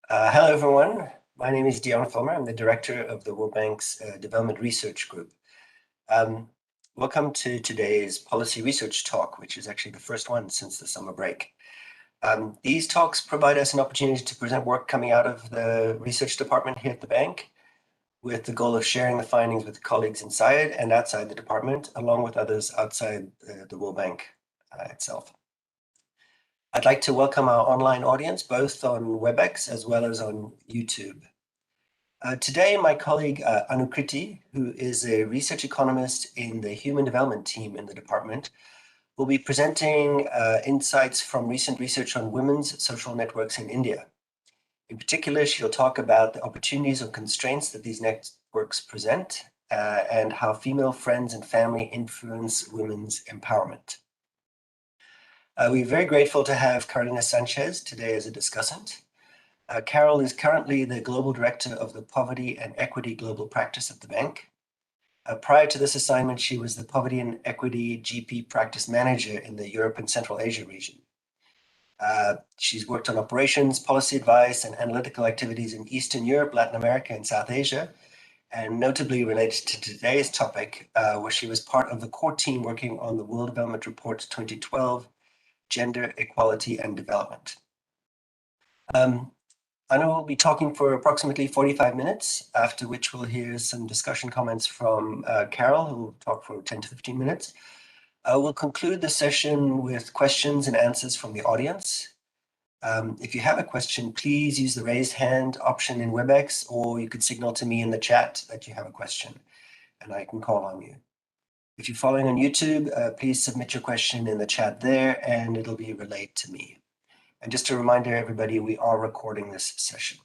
Hello, everyone. My name is Jaunpur. I'm the director of the World Bank's Development Research Group. Welcome to today's policy research talk, which is actually the first one since the summer break. These talks provide us an opportunity to present work coming out of the research department here at the bank, with the goal of sharing the findings with colleagues inside and outside the department, along with others outside the World Bank itself. I'd like to welcome our online audience, both on WebEx as well as on YouTube. Today, my colleague Anukriti, who is a research economist in the human development team in the department, will be presenting insights from recent research on women's social networks in India. In particular, she'll talk about the opportunities or constraints that these networks present and how female friends and family influence women's empowerment. We're very grateful to have Carolina Sanchez today as a discussant. Carol is currently the Global Director of the Poverty and Equity Global Practice at the bank. Prior to this assignment, she was the Poverty and Equity GP Practice Manager in the Europe and Central Asia region. She's worked on operations, policy advice, and analytical activities in Eastern Europe, Latin America, and South Asia, and notably related to today's topic, where she was part of the core team working on the World Development Report 2012, Gender, Equality, and Development. Anu will be talking for approximately 45 minutes, after which we'll hear some discussion comments from Carol, who will talk for 10 to 15 minutes. We'll conclude the session with questions and answers from the audience. If you have a question, please use the raise hand option in WebEx, or you could signal to me in the chat that you have a question, and I can call on you. If you're following on YouTube, please submit your question in the chat there, and it'll be relayed to me. And just a reminder, everybody, we are recording this session.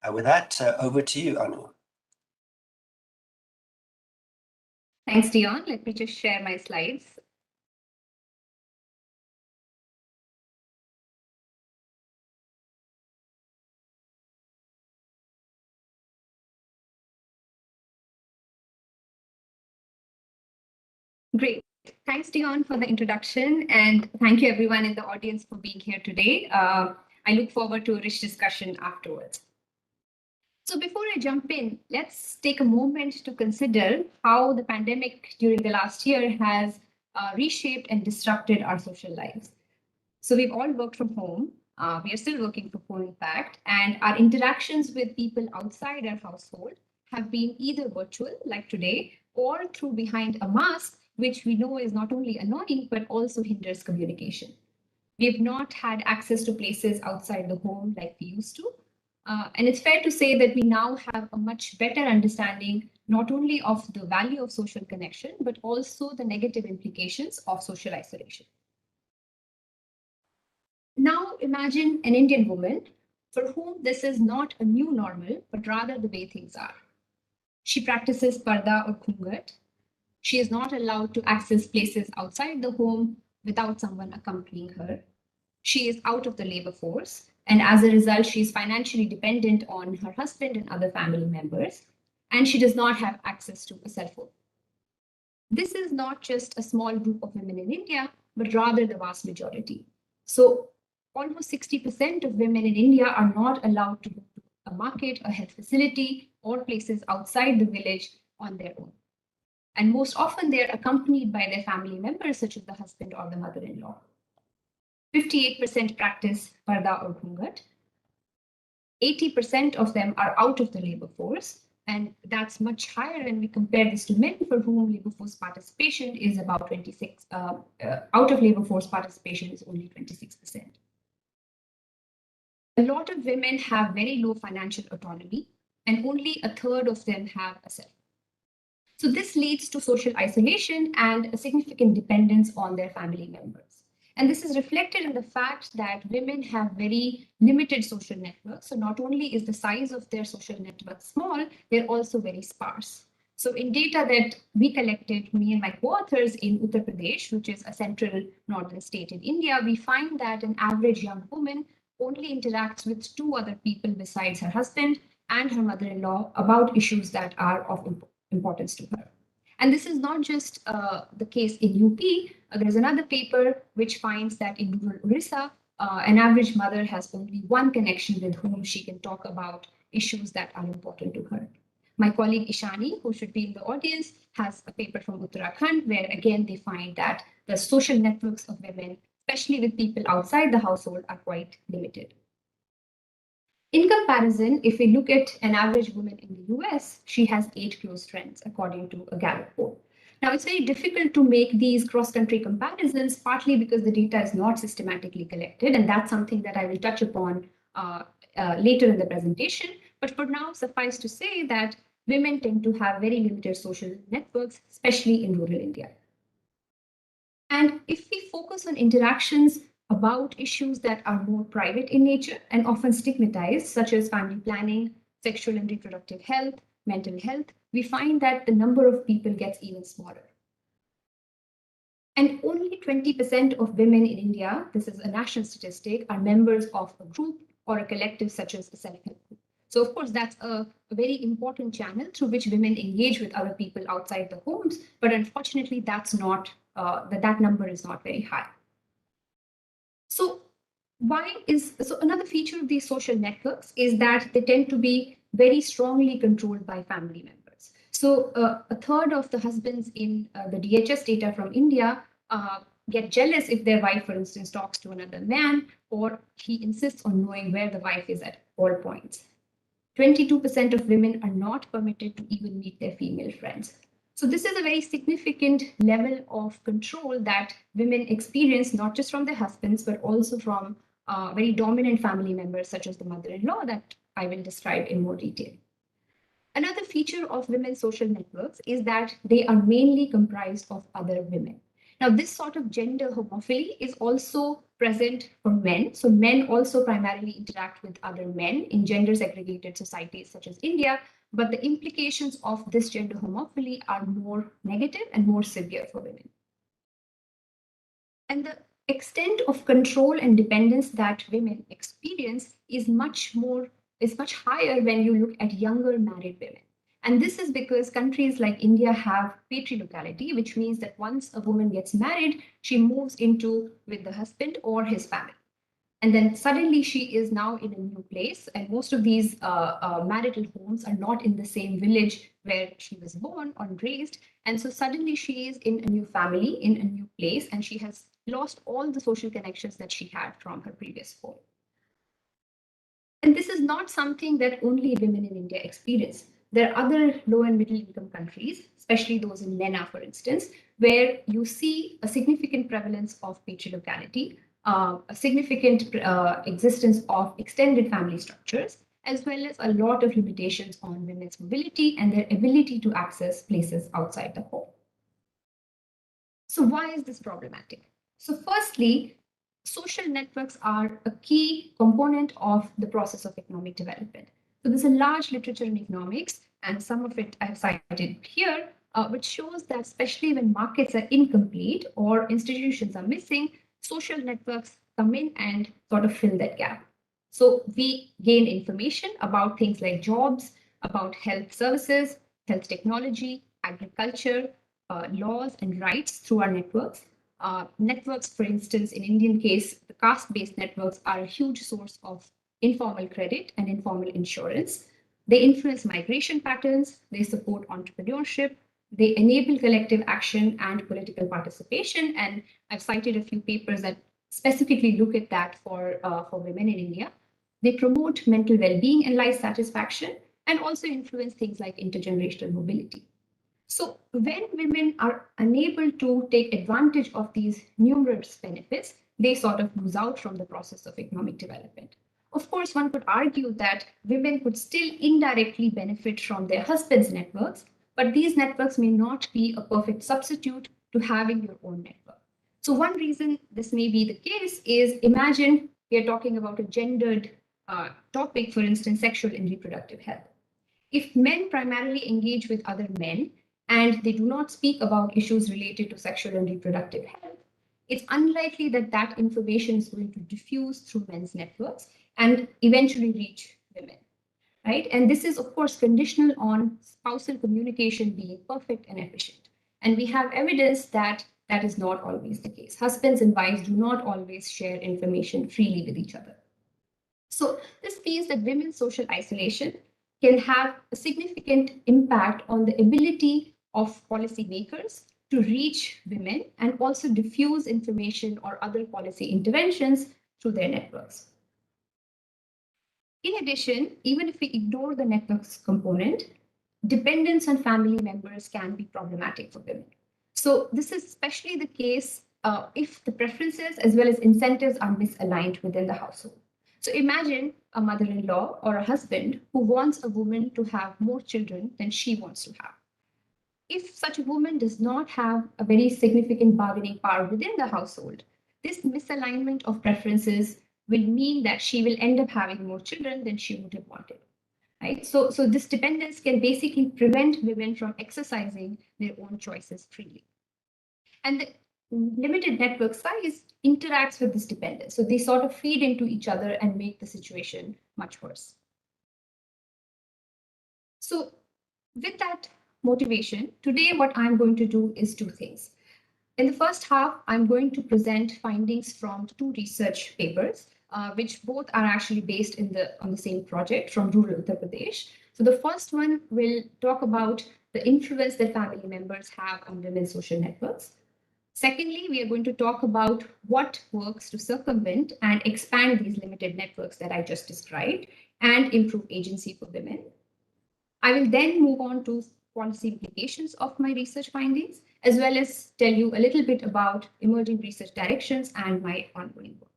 With that, over to you, Anu. Thanks, Dion. Let me just share my slides. Great. Thanks, Dion, for the introduction, and thank you everyone in the audience for being here today. I look forward to a rich discussion afterwards. So before I jump in, let's take a moment to consider how the pandemic during the last year has reshaped and disrupted our social lives. So we've all worked from home. We are still working from home, in fact, and our interactions with people outside our household have been either virtual, like today, or through behind a mask, which we know is not only annoying, but also hinders communication. We have not had access to places outside the home like we used to. And it's fair to say that we now have a much better understanding, not only of the value of social connection, but also the negative implications of social isolation. Now imagine an Indian woman for whom this is not a new normal, but rather the way things are. She practices parda or khungat. She is not allowed to access places outside the home without someone accompanying her. She is out of the labor force, and as a result, she is financially dependent on her husband and other family members, and she does not have access to a cell phone. This is not just a small group of women in India, but rather the vast majority. So almost 60% of women in India are not allowed to go to a market, a health facility, or places outside the village on their own. And most often they're accompanied by their family members, such as the husband or the mother-in-law. 58% practice parda or khungat. 80% of them are out of the labor force, and that's much higher when we compare this to men for whom labor force participation is about 26. Out of labor force participation is only 26%. A lot of women have very low financial autonomy, and only a third of them have a cell phone. So this leads to social isolation and a significant dependence on their family members. And this is reflected in the fact that women have very limited social networks. So not only is the size of their social network small, they're also very sparse. So in data that we collected, me and my co-authors in Uttar Pradesh, which is a central northern state in India, we find that an average young woman only interacts with 2 other people besides her husband and her mother-in-law about issues that are of importance to her. And this is not just the case in UP. There's another paper which finds that in rural Orissa, an average mother has only one connection with whom she can talk about issues that are important to her. My colleague Ishani, who should be in the audience, has a paper from Uttarakhand where again they find that the social networks of women, especially with people outside the household, are quite limited. In comparison, if we look at an average woman in the US, she has 8 close friends, according to a Gallup poll. Now, it's very difficult to make these cross-country comparisons, partly because the data is not systematically collected, and that's something that I will touch upon later in the presentation. But for now, suffice to say that women tend to have very limited social networks, especially in rural India. And if we focus on interactions about issues that are more private in nature and often stigmatized, such as family planning, sexual and reproductive health, mental health, we find that the number of people gets even smaller. And only 20% of women in India, this is a national statistic, are members of a group or a collective such as a self-help group. So of course, that's a very important channel through which women engage with other people outside the homes, but unfortunately, that's not that number is not very high. So another feature of these social networks is that they tend to be very strongly controlled by family members. So a third of the husbands in the DHS data from India get jealous if their wife, for instance, talks to another man, or he insists on knowing where the wife is at all points. 22% of women are not permitted to even meet their female friends. So this is a very significant level of control that women experience, not just from their husbands, but also from very dominant family members, such as the mother-in-law, that I will describe in more detail. Another feature of women's social networks is that they are mainly comprised of other women. Now, this sort of gender homophily is also present for men. So men also primarily interact with other men in gender segregated societies such as India, but the implications of this gender homophily are more negative and more severe for women. And the extent of control and dependence that women experience is much higher when you look at younger married women. And this is because countries like India have patriarchality, which means that once a woman gets married, she moves into with the husband or his family. And then suddenly she is now in a new place. And most of these marital homes are not in the same village where she was born or raised. And so suddenly she is in a new family, in a new place, and she has lost all the social connections that she had from her previous home. And this is not something that only women in India experience. There are other low and middle income countries, especially those in MENA, for instance, where you see a significant prevalence of patriarchality, a significant existence of extended family structures, as well as a lot of limitations on women's mobility and their ability to access places outside the home. So why is this problematic? So firstly, social networks are a key component of the process of economic development. So there's a large literature in economics, and some of it I've cited here, which shows that especially when markets are incomplete or institutions are missing, social networks come in and sort of fill that gap. So we gain information about things like jobs, about health services, health technology, agriculture, laws and rights through our networks. Networks, for instance, in Indian case, the caste-based networks are a huge source of informal credit and informal insurance. They influence migration patterns, they support entrepreneurship, they enable collective action and political participation. And I've cited a few papers that specifically look at that for women in India. They promote mental well-being and life satisfaction, and also influence things like intergenerational mobility. So when women are unable to take advantage of these numerous benefits, they sort of lose out from the process of economic development. Of course, one could argue that women could still indirectly benefit from their husbands' networks, but these networks may not be a perfect substitute to having your own network. So one reason this may be the case is, imagine we are talking about a gendered topic, for instance, sexual and reproductive health. If men primarily engage with other men, and they do not speak about issues related to sexual and reproductive health, it's unlikely that that information is going to diffuse through men's networks and eventually reach women, right? And this is, of course, conditional on spousal communication being perfect and efficient. And we have evidence that that is not always the case. Husbands and wives do not always share information freely with each other. So this means that women's social isolation can have a significant impact on the ability of policymakers to reach women and also diffuse information or other policy interventions through their networks. In addition, even if we ignore the networks component, dependence on family members can be problematic for women. So this is especially the case if the preferences as well as incentives are misaligned within the household. So imagine a mother-in-law or a husband who wants a woman to have more children than she wants to have. If such a woman does not have a very significant bargaining power within the household, this misalignment of preferences will mean that she will end up having more children than she would have wanted. Right? So this dependence can basically prevent women from exercising their own choices freely. And the limited network size interacts with this dependence. So they sort of feed into each other and make the situation much worse. So with that motivation, today what I'm going to do is two things. In the first half, I'm going to present findings from two research papers, which both are actually based on the same project from rural Uttar Pradesh. So the first one will talk about the influence that family members have on women's social networks. Secondly, we are going to talk about what works to circumvent and expand these limited networks that I just described and improve agency for women. I will then move on to policy implications of my research findings, as well as tell you a little bit about emerging research directions and my ongoing work.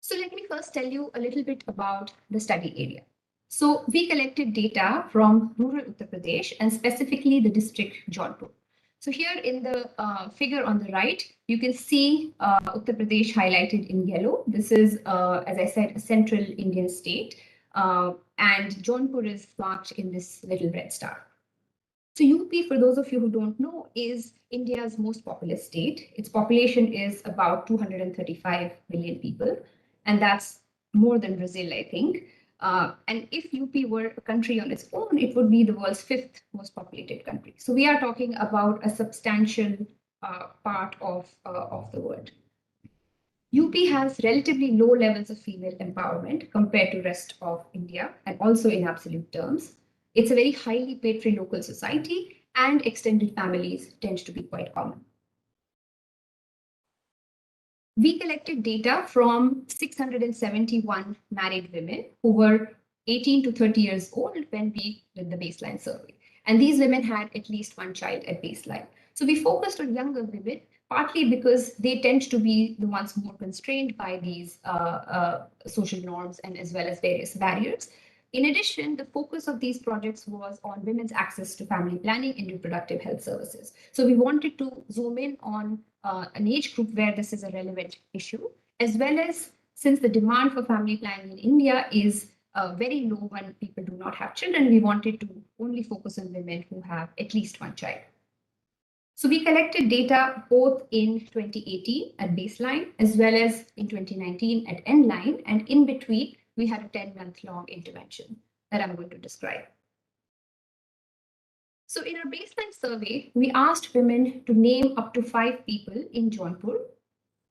So let me first tell you a little bit about the study area. So we collected data from rural Uttar Pradesh and specifically the district Jaunpur. So here in the figure on the right, you can see Uttar Pradesh highlighted in yellow. This is, as I said, a central Indian state. And Jaunpur is marked in this little red star. So UP, for those of you who don't know, is India's most populous state. Its population is about 235 million people, and that's more than Brazil, I think. And if UP were a country on its own, it would be the world's fifth most populated country. So we are talking about a substantial part of the world. UP has relatively low levels of female empowerment compared to rest of India, and also in absolute terms. It's a very highly patrilocal society, and extended families tend to be quite common. We collected data from 671 married women who were 18 to 30 years old when we did the baseline survey. And these women had at least one child at baseline. So we focused on younger women, partly because they tend to be the ones more constrained by these social norms and as well as various barriers. In addition, the focus of these projects was on women's access to family planning and reproductive health services. So we wanted to zoom in on an age group where this is a relevant issue, as well as since the demand for family planning in India is very low when people do not have children, we wanted to only focus on women who have at least one child. So we collected data both in 2018 at baseline, as well as in 2019 at end line, and in between, we had a 10-month-long intervention that I'm going to describe. So in our baseline survey, we asked women to name up to 5 people in Jaunpur,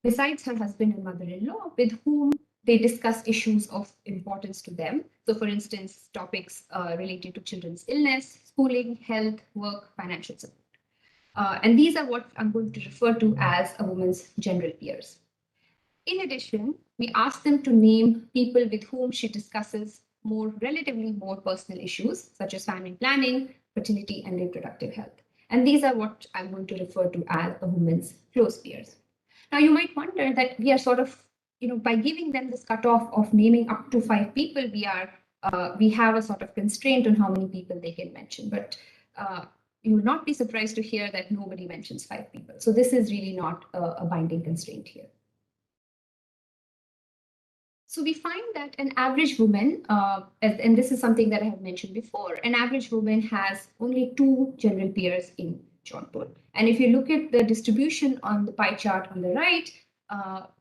besides her husband and mother-in-law, with whom they discuss issues of importance to them. So for instance, topics related to children's illness, schooling, health, work, financial support. And these are what I'm going to refer to as a woman's general peers. In addition, we asked them to name people with whom she discusses relatively more personal issues, such as family planning, fertility, and reproductive health. And these are what I'm going to refer to as a woman's close peers. Now, you might wonder that we are sort of, by giving them this cutoff of naming up to 5 people, we have a sort of constraint on how many people they can mention. But you will not be surprised to hear that nobody mentions 5 people. So this is really not a binding constraint here. So we find that an average woman, and this is something that I have mentioned before, an average woman has only 2 general peers in Jaunpur. And if you look at the distribution on the pie chart on the right,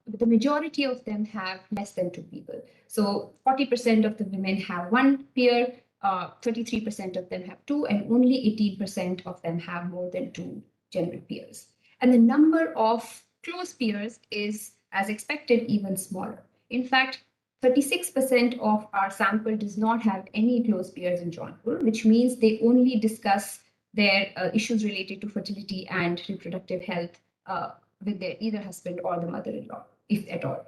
the majority of them have less than 2 people. So 40% of the women have 1 peer, 33% of them have two, and only 18% of them have more than two general peers. And the number of close peers is, as expected, even smaller. In fact, 36% of our sample does not have any close peers in Jaunpur, which means they only discuss their issues related to fertility and reproductive health with their either husband or the mother-in-law, if at all.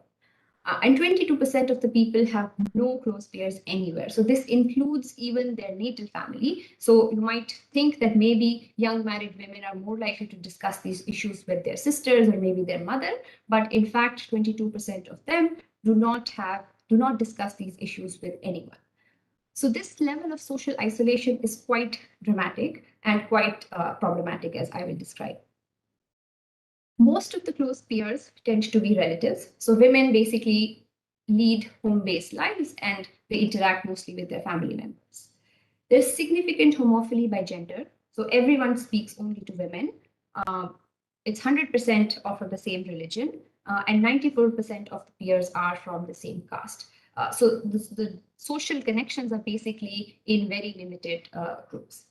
And 22% of the people have no close peers anywhere. So this includes even their natal family. So you might think that maybe young married women are more likely to discuss these issues with their sisters or maybe their mother. But in fact, 22% of them do not discuss these issues with anyone. So this level of social isolation is quite dramatic and quite problematic, as I will describe. Most of the close peers tend to be relatives. So women basically lead home-based lives and they interact mostly with their family members. There's significant homophily by gender. So everyone speaks only to women. It's 100% of the same religion, and 94% of the peers are from the same caste. So the social connections are basically in very limited groups.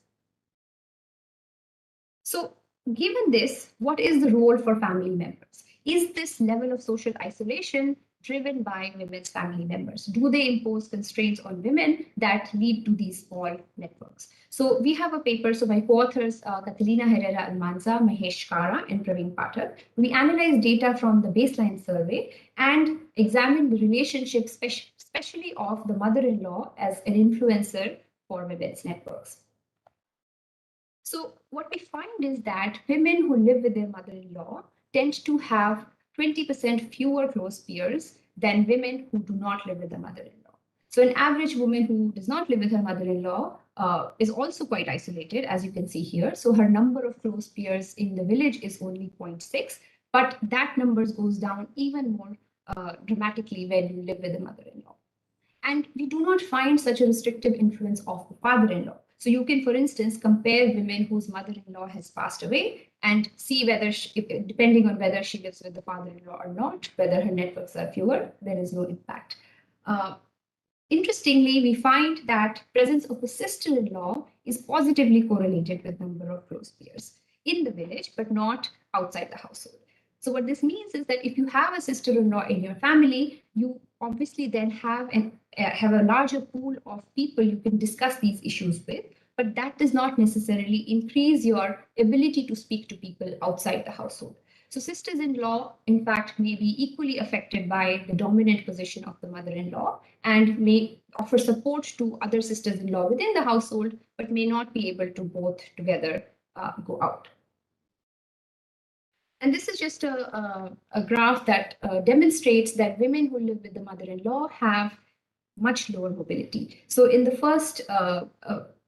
So given this, what is the role for family members? Is this level of social isolation driven by women's family members? Do they impose constraints on women that lead to these small networks? So we have a paper, so my co-authors, Catalina Herrera Almanza, Mahesh Kara, and Praveen Pathak. We analyzed data from the baseline survey and examined the relationship, especially of the mother-in-law as an influencer for women's networks. So what we find is that women who live with their mother-in-law tend to have 20% fewer close peers than women who do not live with their mother-in-law. So an average woman who does not live with her mother-in-law is also quite isolated, as you can see here. So her number of close peers in the village is only 0.6, but that number goes down even more dramatically when you live with a mother-in-law. And we do not find such a restrictive influence of the father-in-law. So you can, for instance, compare women whose mother-in-law has passed away and see whether, depending on whether she lives with the father-in-law or not, whether her networks are fewer, there is no impact. Interestingly, we find that presence of a sister-in-law is positively correlated with number of close peers in the village, but not outside the household. So what this means is that if you have a sister-in-law in your family, you obviously then have a larger pool of people you can discuss these issues with, but that does not necessarily increase your ability to speak to people outside the household. So sisters-in-law, in fact, may be equally affected by the dominant position of the mother-in-law and may offer support to other sisters-in-law within the household, but may not be able to both together go out. And this is just a graph that demonstrates that women who live with the mother-in-law have much lower mobility. So in the first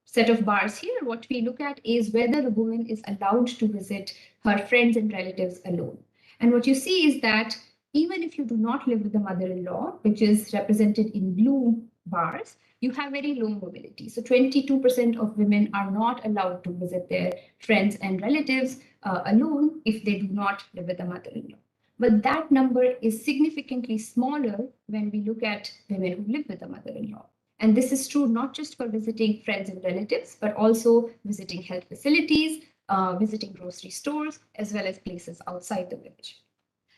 set of bars here, what we look at is whether a woman is allowed to visit her friends and relatives alone. And what you see is that even if you do not live with the mother-in-law, which is represented in blue bars, you have very low mobility. So 22% of women are not allowed to visit their friends and relatives alone if they do not live with a mother-in-law. But that number is significantly smaller when we look at women who live with a mother-in-law. And this is true not just for visiting friends and relatives, but also visiting health facilities, visiting grocery stores, as well as places outside the village.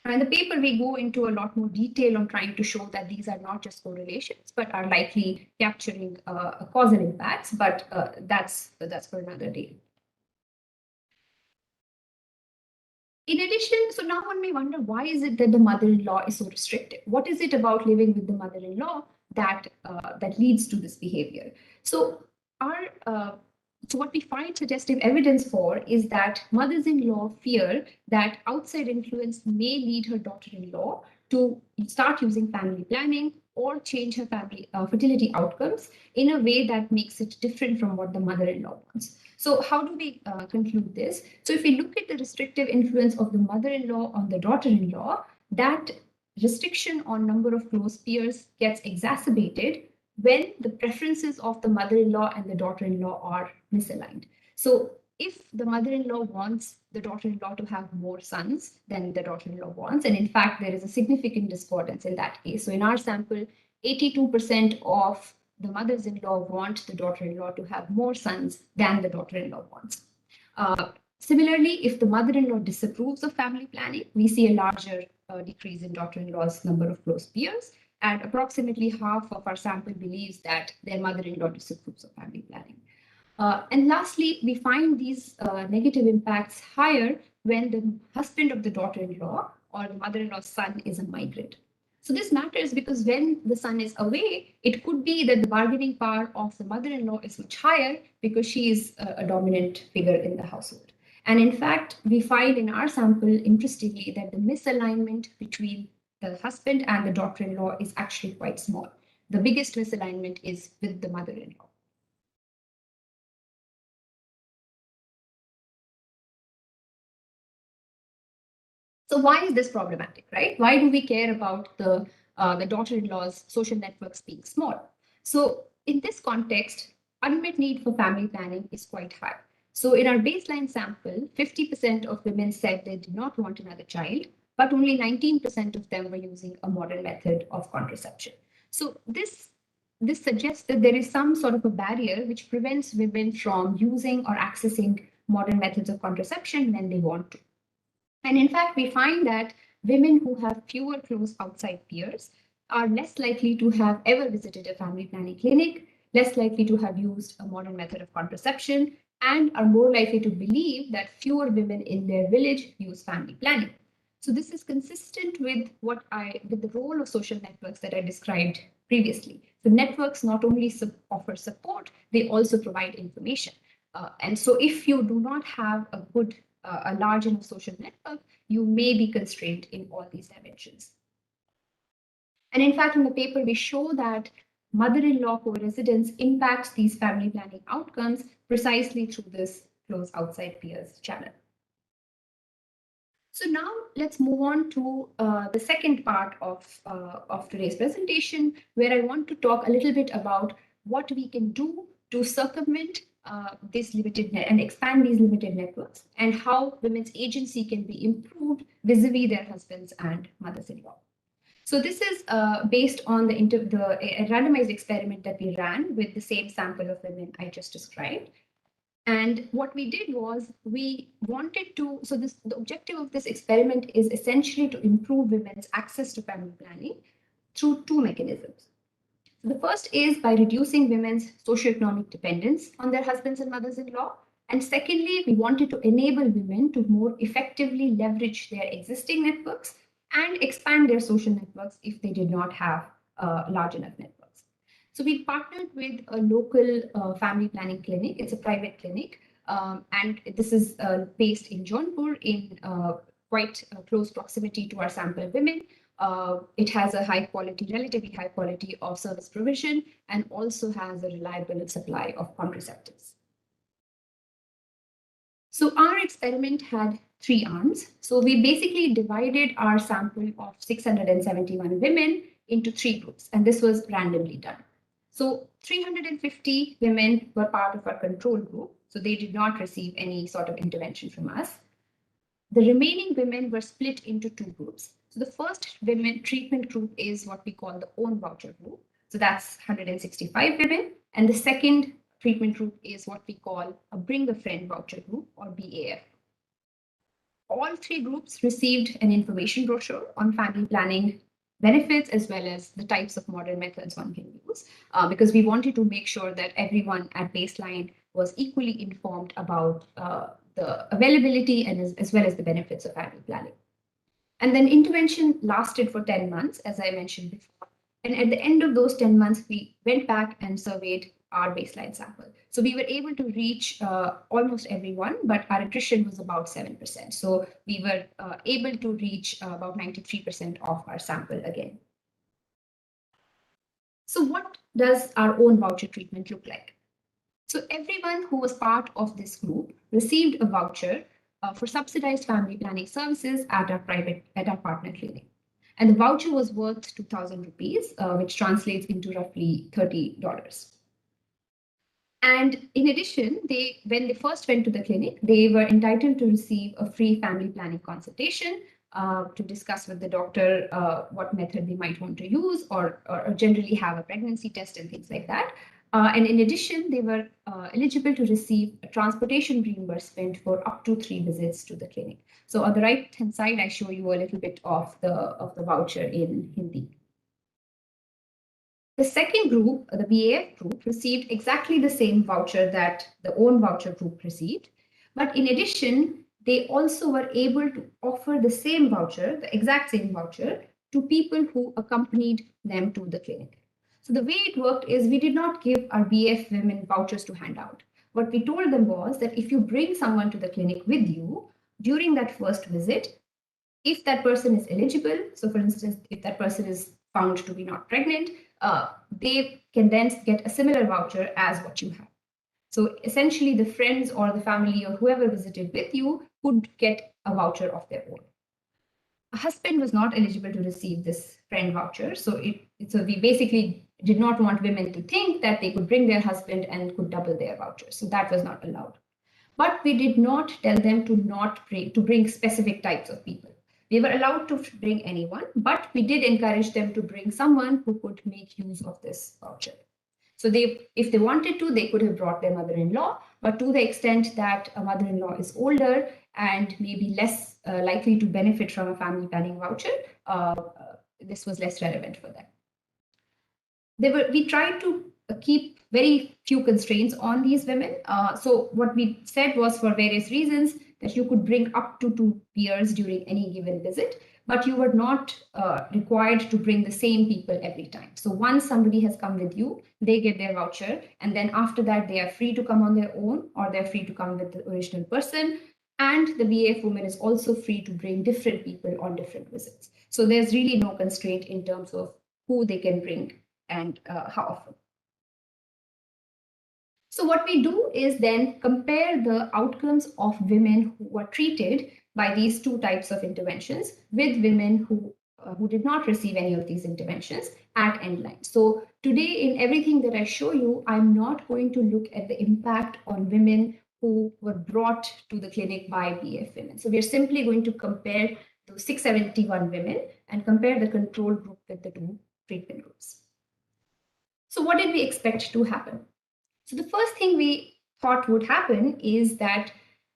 And in the paper, we go into a lot more detail on trying to show that these are not just correlations, but are likely capturing causal impacts, but that's for another day. In addition, so now one may wonder, why is it that the mother-in-law is so restrictive? What is it about living with the mother-in-law that leads to this behavior? So what we find suggestive evidence for is that mothers-in-law fear that outside influence may lead her daughter-in-law to start using family planning or change her family fertility outcomes in a way that makes it different from what the mother-in-law wants. So how do we conclude this? So if we look at the restrictive influence of the mother-in-law on the daughter-in-law, that restriction on number of close peers gets exacerbated when the preferences of the mother-in-law and the daughter-in-law are misaligned. So if the mother-in-law wants the daughter-in-law to have more sons than the daughter-in-law wants, and in fact, there is a significant discordance in that case. So in our sample, 82% of the mothers-in-law want the daughter-in-law to have more sons than the daughter-in-law wants. Similarly, if the mother-in-law disapproves of family planning, we see a larger decrease in daughter-in-law's number of close peers, and approximately half of our sample believes that their mother-in-law disapproves of family planning. And lastly, we find these negative impacts higher when the husband of the daughter-in-law or the mother-in-law's son is a migrant. So this matters because when the son is away, it could be that the bargaining power of the mother-in-law is much higher because she is a dominant figure in the household. And in fact, we find in our sample, interestingly, that the misalignment between the husband and the daughter-in-law is actually quite small. The biggest misalignment is with the mother-in-law. So why is this problematic, right? Why do we care about the daughter-in-law's social networks being small? So in this context, unmet need for family planning is quite high. So in our baseline sample, 50% of women said they did not want another child, but only 19% of them were using a modern method of contraception. So this suggests that there is some sort of a barrier which prevents women from using or accessing modern methods of contraception when they want to. And in fact, we find that women who have fewer close outside peers are less likely to have ever visited a family planning clinic, less likely to have used a modern method of contraception, and are more likely to believe that fewer women in their village use family planning. So this is consistent with with the role of social networks that I described previously. So networks not only offer support, they also provide information. And so if you do not have a large enough social network, you may be constrained in all these dimensions. And in fact, in the paper, we show that mother-in-law co-residence impacts these family planning outcomes precisely through this close outside peers channel. So now let's move on to the second part of today's presentation, where I want to talk a little bit about what we can do to circumvent this limited net and expand these limited networks, and how women's agency can be improved vis-a-vis their husbands and mothers-in-law. So this is based on the randomized experiment that we ran with the same sample of women I just described. And what we did was we wanted to, the objective of this experiment is essentially to improve women's access to family planning through two mechanisms. The first is by reducing women's socioeconomic dependence on their husbands and mothers-in-law. And secondly, we wanted to enable women to more effectively leverage their existing networks and expand their social networks if they did not have large enough networks. So we partnered with a local family planning clinic. It's a private clinic. And this is based in Jaunpur in quite close proximity to our sample women. It has a relatively high quality of service provision, and also has a reliable supply of contraceptives. So our experiment had three arms. So we basically divided our sample of 671 women into three groups, and this was randomly done. So 350 women were part of our control group, so they did not receive any sort of intervention from us. The remaining women were split into two groups. So the first women treatment group is what we call the Own-Voucher group. So that's 165 women. And the second treatment group is what we call a Bring a Friend voucher group, or BAF. All three groups received an information brochure on family planning benefits, as well as the types of modern methods one can use, because we wanted to make sure that everyone at baseline was equally informed about the availability and as well as the benefits of family planning. And then intervention lasted for 10 months, as I mentioned before. And at the end of those 10 months, we went back and surveyed our baseline sample. So we were able to reach almost everyone, but our attrition was about 7%. So we were able to reach about 93% of our sample again. So what does our Own-Voucher treatment look like? So everyone who was part of this group received a voucher for subsidized family planning services at our partner clinic. And the voucher was worth 2,000 rupees, which translates into roughly $30. And in addition, when they first went to the clinic, they were entitled to receive a free family planning consultation to discuss with the doctor what method they might want to use, or generally have a pregnancy test and things like that. And in addition, they were eligible to receive a transportation reimbursement for up to 3 visits to the clinic. So on the right-hand side, I show you a little bit of the voucher in Hindi. The second group, the BAF group, received exactly the same voucher that the Own-Voucher group received. But in addition, they also were able to offer the same voucher, the exact same voucher, to people who accompanied them to the clinic. So the way it worked is we did not give our BF women vouchers to hand out. What we told them was that if you bring someone to the clinic with you during that first visit, if that person is eligible, so for instance, if that person is found to be not pregnant, they can then get a similar voucher as what you have. So essentially, the friends or the family or whoever visited with you could get a voucher of their own. A husband was not eligible to receive this friend voucher. So we basically did not want women to think that they could bring their husband and could double their voucher. So that was not allowed. But we did not tell them to bring specific types of people. We were allowed to bring anyone, but we did encourage them to bring someone who could make use of this voucher. So if they wanted to, they could have brought their mother-in-law, but to the extent that a mother-in-law is older and maybe less likely to benefit from a family planning voucher, this was less relevant for them. We tried to keep very few constraints on these women. So what we said was, for various reasons, that you could bring up to 2 peers during any given visit, but you were not required to bring the same people every time. So once somebody has come with you, they get their voucher, and then after that, they are free to come on their own, or they're free to come with the original person. And the BAF woman is also free to bring different people on different visits. So there's really no constraint in terms of who they can bring and how often. So what we do is then compare the outcomes of women who were treated by these 2 types of interventions with women who did not receive any of these interventions at endline. So today, in everything that I show you, I'm not going to look at the impact on women who were brought to the clinic by BF women. So we're simply going to compare those 671 women and compare the control group with the 2 treatment groups. So what did we expect to happen? So the first thing we thought would happen is that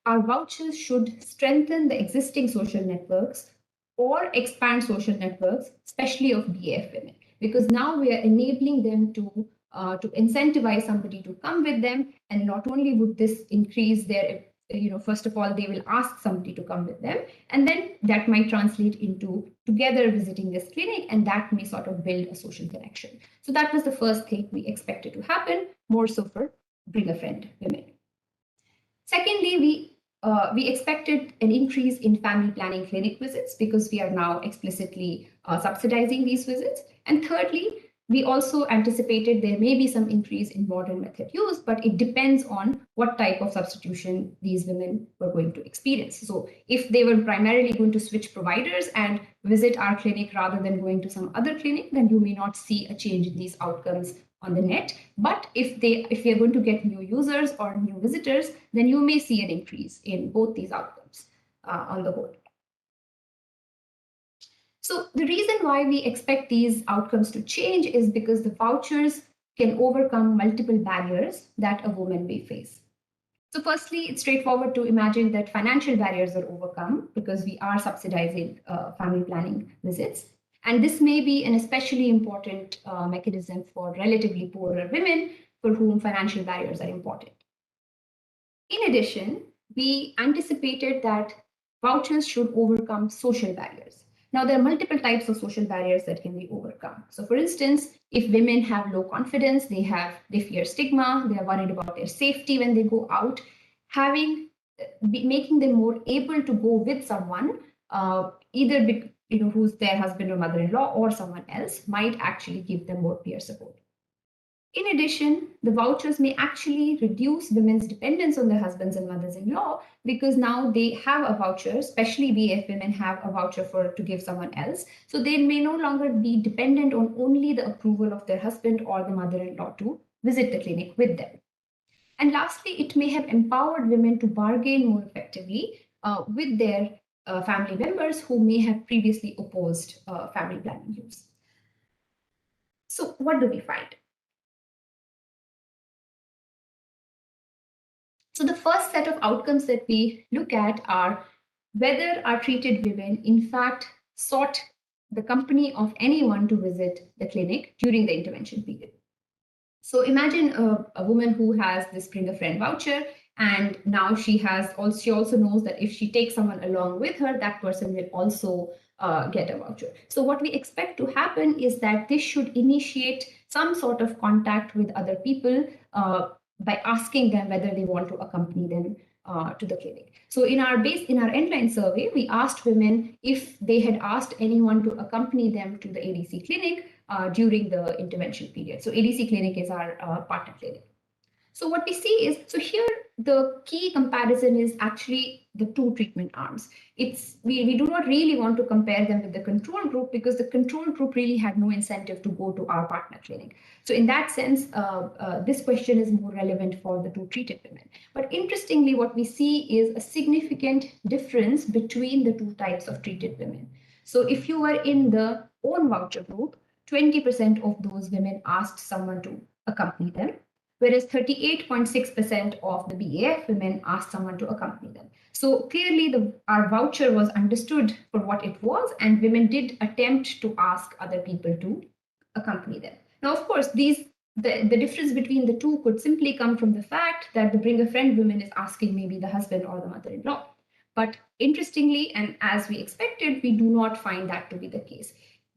our vouchers should strengthen the existing social networks or expand social networks, especially of BAF women, because now we are enabling them to incentivize somebody to come with them. And not only would this increase their, first of all, they will ask somebody to come with them, and then that might translate into together visiting this clinic, and that may sort of build a social connection. So that was the first thing we expected to happen, more so for bring a friend women. Secondly, we expected an increase in family planning clinic visits because we are now explicitly subsidizing these visits. And thirdly, we also anticipated there may be some increase in modern method use, but it depends on what type of substitution these women were going to experience. So if they were primarily going to switch providers and visit our clinic rather than going to some other clinic, then you may not see a change in these outcomes on the net. But if we are going to get new users or new visitors, then you may see an increase in both these outcomes on the whole. So the reason why we expect these outcomes to change is because the vouchers can overcome multiple barriers that a woman may face. So firstly, it's straightforward to imagine that financial barriers are overcome because we are subsidizing family planning visits. And this may be an especially important mechanism for relatively poorer women for whom financial barriers are important. In addition, we anticipated that vouchers should overcome social barriers. Now, there are multiple types of social barriers that can be overcome. So for instance, if women have low confidence, they fear stigma, they are worried about their safety when they go out, making them more able to go with someone, either who's their husband or mother-in-law or someone else, might actually give them more peer support. In addition, the vouchers may actually reduce women's dependence on their husbands and mothers-in-law because now they have a voucher, especially BF women have a voucher to give someone else. So they may no longer be dependent on only the approval of their husband or the mother-in-law to visit the clinic with them. And lastly, it may have empowered women to bargain more effectively with their family members who may have previously opposed family planning use. So what do we find? So the first set of outcomes that we look at are whether our treated women in fact sought the company of anyone to visit the clinic during the intervention period. So imagine a woman who has this bring a friend voucher, and now she also knows that if she takes someone along with her, that person will also get a voucher. So what we expect to happen is that this should initiate some sort of contact with other people by asking them whether they want to accompany them to the clinic. So in our endline survey, we asked women if they had asked anyone to accompany them to the ADC clinic during the intervention period. So ADC clinic is our partner clinic. So what we see is, so here the key comparison is actually the two treatment arms. We do not really want to compare them with the control group because the control group really had no incentive to go to our partner clinic. So in that sense, this question is more relevant for the two treated women. But interestingly, what we see is a significant difference between the two types of treated women. So if you were in the Own-Voucher group, 20% of those women asked someone to accompany them, whereas 38.6% of the BAF women asked someone to accompany them. So clearly our voucher was understood for what it was, and women did attempt to ask other people to accompany them. Now, of course, the difference between the two could simply come from the fact that the bring a friend woman is asking maybe the husband or the mother-in-law. But interestingly, and as we expected, we do not find that to be the case.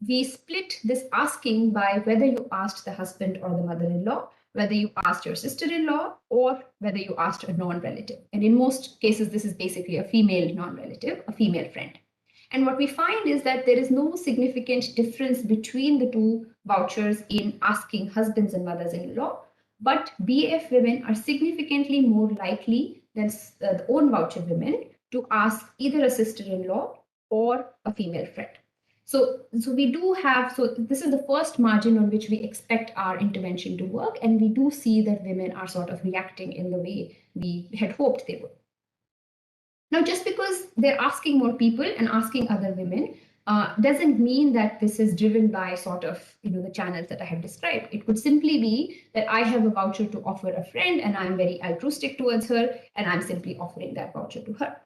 We split this asking by whether you asked the husband or the mother-in-law, whether you asked your sister-in-law, or whether you asked a non-relative. And in most cases, this is basically a female non-relative, a female friend. And what we find is that there is no significant difference between the two vouchers in asking husbands and mothers-in-law, but BAF women are significantly more likely than the Own-Voucher women to ask either a sister-in-law or a female friend. So we do have, so this is the first margin on which we expect our intervention to work, and we do see that women are sort of reacting in the way we had hoped they would. Now, just because they're asking more people and asking other women doesn't mean that this is driven by sort of, the channels that I have described. It could simply be that I have a voucher to offer a friend and I'm very altruistic towards her, and I'm simply offering that voucher to her.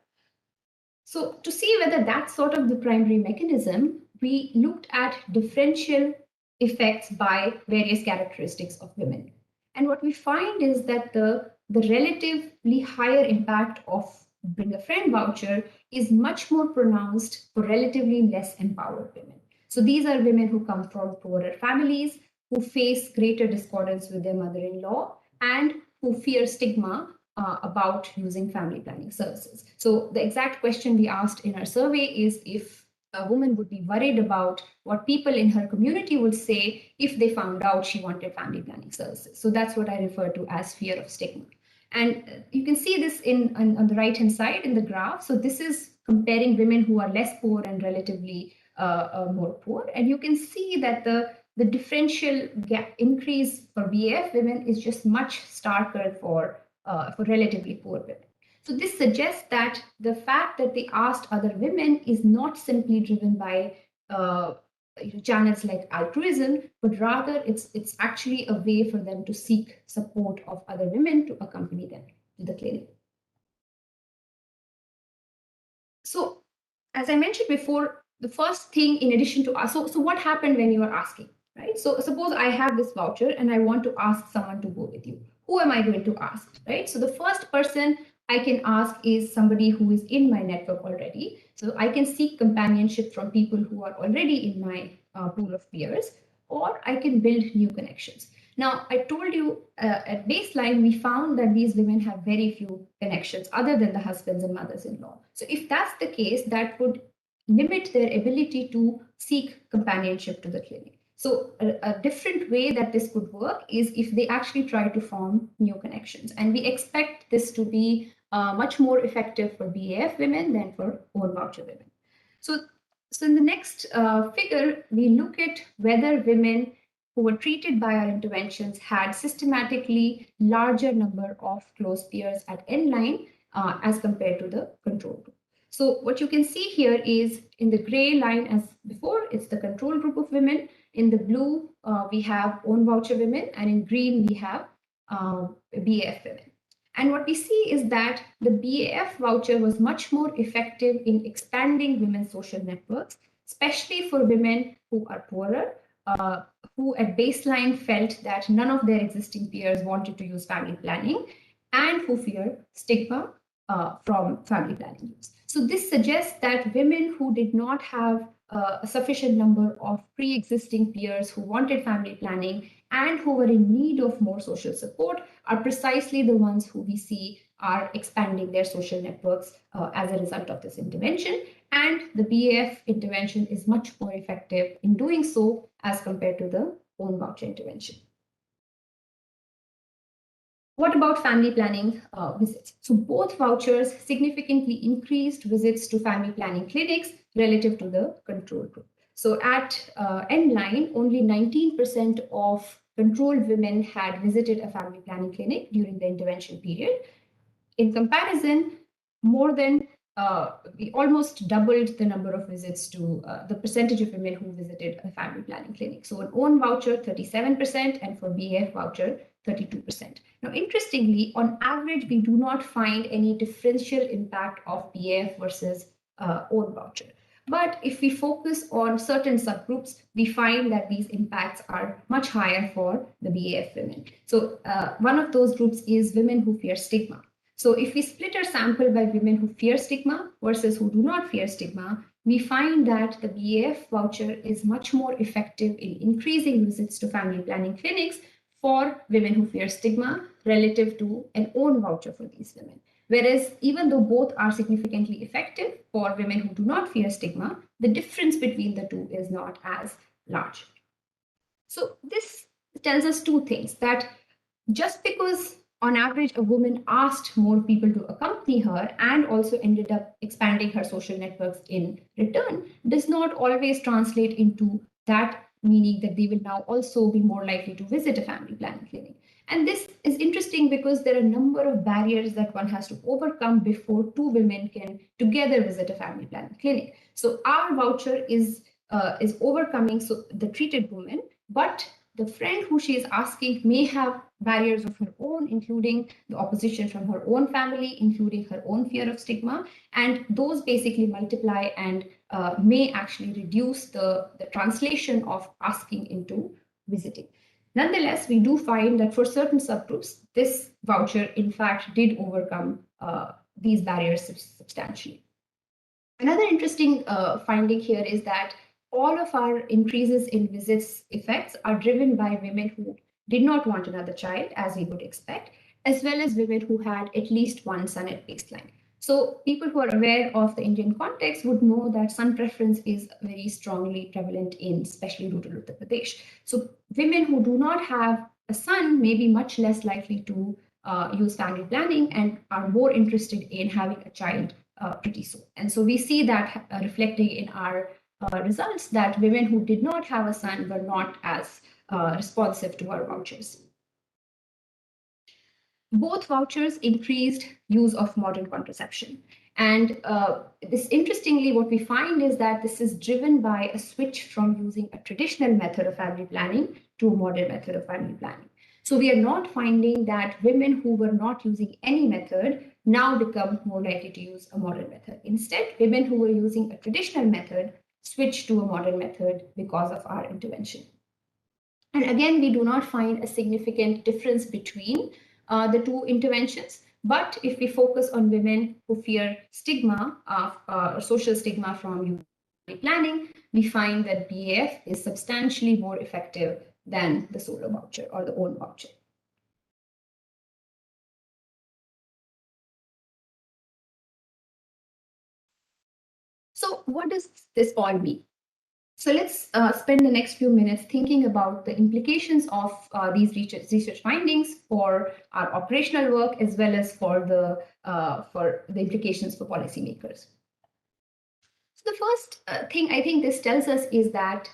So to see whether that's sort of the primary mechanism, we looked at differential effects by various characteristics of women. And what we find is that the relatively higher impact of bring a friend voucher is much more pronounced for relatively less empowered women. So these are women who come from poorer families, who face greater discordance with their mother-in-law, and who fear stigma about using family planning services. So the exact question we asked in our survey is if a woman would be worried about what people in her community would say if they found out she wanted family planning services. So that's what I refer to as fear of stigma. And you can see this on the right-hand side in the graph. So this is comparing women who are less poor and relatively more poor. And you can see that the differential gap increase for BAF women is just much starker for relatively poor women. So this suggests that the fact that they asked other women is not simply driven by channels like altruism, but rather it's actually a way for them to seek support of other women to accompany them to the clinic. So as I mentioned before, the first thing in addition to so what happened when you are asking, right? So suppose I have this voucher and I want to ask someone to go with you. Who am I going to ask, right? So the first person I can ask is somebody who is in my network already. So I can seek companionship from people who are already in my pool of peers, or I can build new connections. Now, I told you at baseline, we found that these women have very few connections other than the husbands and mothers-in-law. So if that's the case, that would limit their ability to seek companionship to the clinic. So a different way that this could work is if they actually try to form new connections. And we expect this to be much more effective for BAF women than for Own-Voucher women. So in the next figure, we look at whether women who were treated by our interventions had systematically larger number of close peers at endline as compared to the control group. So what you can see here is in the gray line as before, it's the control group of women. In the blue, we have Own-Voucher women, and in green, we have BAF women. And what we see is that the BAF voucher was much more effective in expanding women's social networks, especially for women who are poorer, who at baseline felt that none of their existing peers wanted to use family planning, and who fear stigma from family planning use. So this suggests that women who did not have a sufficient number of pre-existing peers who wanted family planning and who were in need of more social support are precisely the ones who we see are expanding their social networks as a result of this intervention. And the BAF intervention is much more effective in doing so as compared to the Own-Voucher intervention. What about family planning visits? So both vouchers significantly increased visits to family planning clinics relative to the control group. So at end line, only 19% of controlled women had visited a family planning clinic during the intervention period. In comparison, more than we almost doubled the number of visits to the percentage of women who visited a family planning clinic. So an Own-Voucher, 37%, and for BAF voucher, 32%. Now, interestingly, on average, we do not find any differential impact of BAF versus Own-Voucher. But if we focus on certain subgroups, we find that these impacts are much higher for the BAF women. So one of those groups is women who fear stigma. So if we split our sample by women who fear stigma versus who do not fear stigma, we find that the BAF voucher is much more effective in increasing visits to family planning clinics for women who fear stigma relative to an Own-Voucher for these women. Whereas even though both are significantly effective for women who do not fear stigma, the difference between the two is not as large. So this tells us two things, that just because on average a woman asked more people to accompany her and also ended up expanding her social networks in return does not always translate into that meaning that they will now also be more likely to visit a family planning clinic. And this is interesting because there are a number of barriers that one has to overcome before two women can together visit a family planning clinic. So our voucher is overcoming the treated woman, but the friend who she is asking may have barriers of her own, including the opposition from her own family, including her own fear of stigma, and those basically multiply and may actually reduce the translation of asking into visiting. Nonetheless, we do find that for certain subgroups, this voucher, in fact, did overcome these barriers substantially. Another interesting finding here is that all of our increases in visits effects are driven by women who did not want another child, as we would expect, as well as women who had at least one son at baseline. So people who are aware of the Indian context would know that son preference is very strongly prevalent in especially rural Uttar Pradesh. So women who do not have a son may be much less likely to use family planning and are more interested in having a child pretty soon. And so we see that reflecting in our results that women who did not have a son were not as responsive to our vouchers. Both vouchers increased use of modern contraception. And this, interestingly, what we find is that this is driven by a switch from using a traditional method of family planning to a modern method of family planning. So we are not finding that women who were not using any method now become more likely to use a modern method. Instead, women who were using a traditional method switch to a modern method because of our intervention. And again, we do not find a significant difference between the two interventions. But if we focus on women who fear stigma, or social stigma from family planning, we find that BAF is substantially more effective than the solo voucher or the Own-Voucher. So what does this all mean? So let's spend the next few minutes thinking about the implications of these research findings for our operational work, as well as for the implications for policymakers. So the first thing I think this tells us is that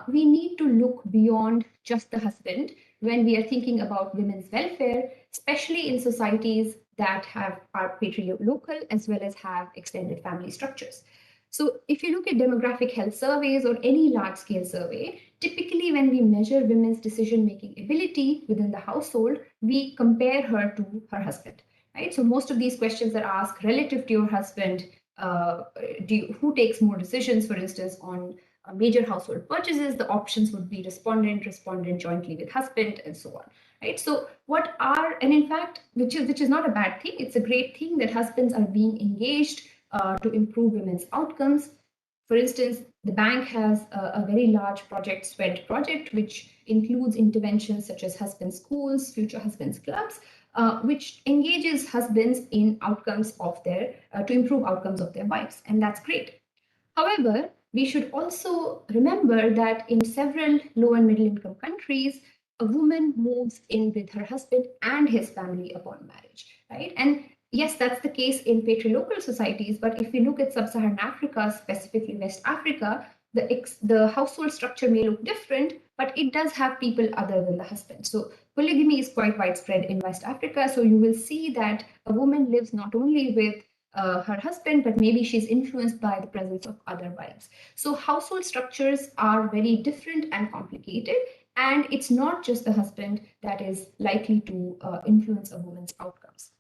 we need to look beyond just the husband when we are thinking about women's welfare, especially in societies that are patrilocal as well as have extended family structures. So if you look at demographic health surveys or any large-scale survey, typically when we measure women's decision-making ability within the household, we compare her to her husband, right? So most of these questions are asked relative to your husband. Who takes more decisions, for instance, on major household purchases? The options would be respondent jointly with husband, and so on, right? So and in fact, which is not a bad thing. It's a great thing that husbands are being engaged to improve women's outcomes. For instance, the bank has a very large project, SWED project, which includes interventions such as husband schools, future husbands clubs, which engages husbands in outcomes of to improve outcomes of their wives, and that's great. However, we should also remember that in several low and middle income countries, a woman moves in with her husband and his family upon marriage, right? And yes, that's the case in patrilocal societies, but if we look at sub-Saharan Africa, specifically West Africa, the household structure may look different, but it does have people other than the husband. So polygamy is quite widespread in West Africa. So you will see that a woman lives not only with her husband, but maybe she's influenced by the presence of other wives. So household structures are very different and complicated, and it's not just the husband that is likely to influence a woman's outcomes.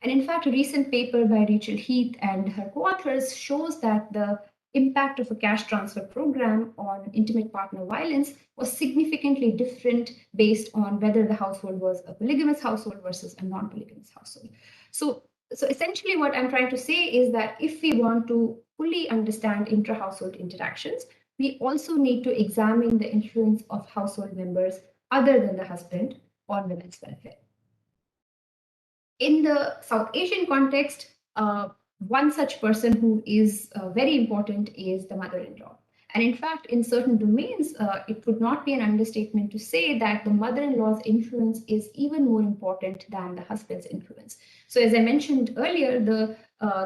And in fact, a recent paper by Rachel Heath and her co-authors shows that the impact of a cash transfer program on intimate partner violence was significantly different based on whether the household was a polygamous household versus a non-polygamous household. So essentially what I'm trying to say is that if we want to fully understand intra-household interactions, we also need to examine the influence of household members other than the husband on women's welfare. In the South Asian context, one such person who is very important is the mother-in-law. And in fact, in certain domains, it would not be an understatement to say that the mother-in-law's influence is even more important than the husband's influence. So as I mentioned earlier, the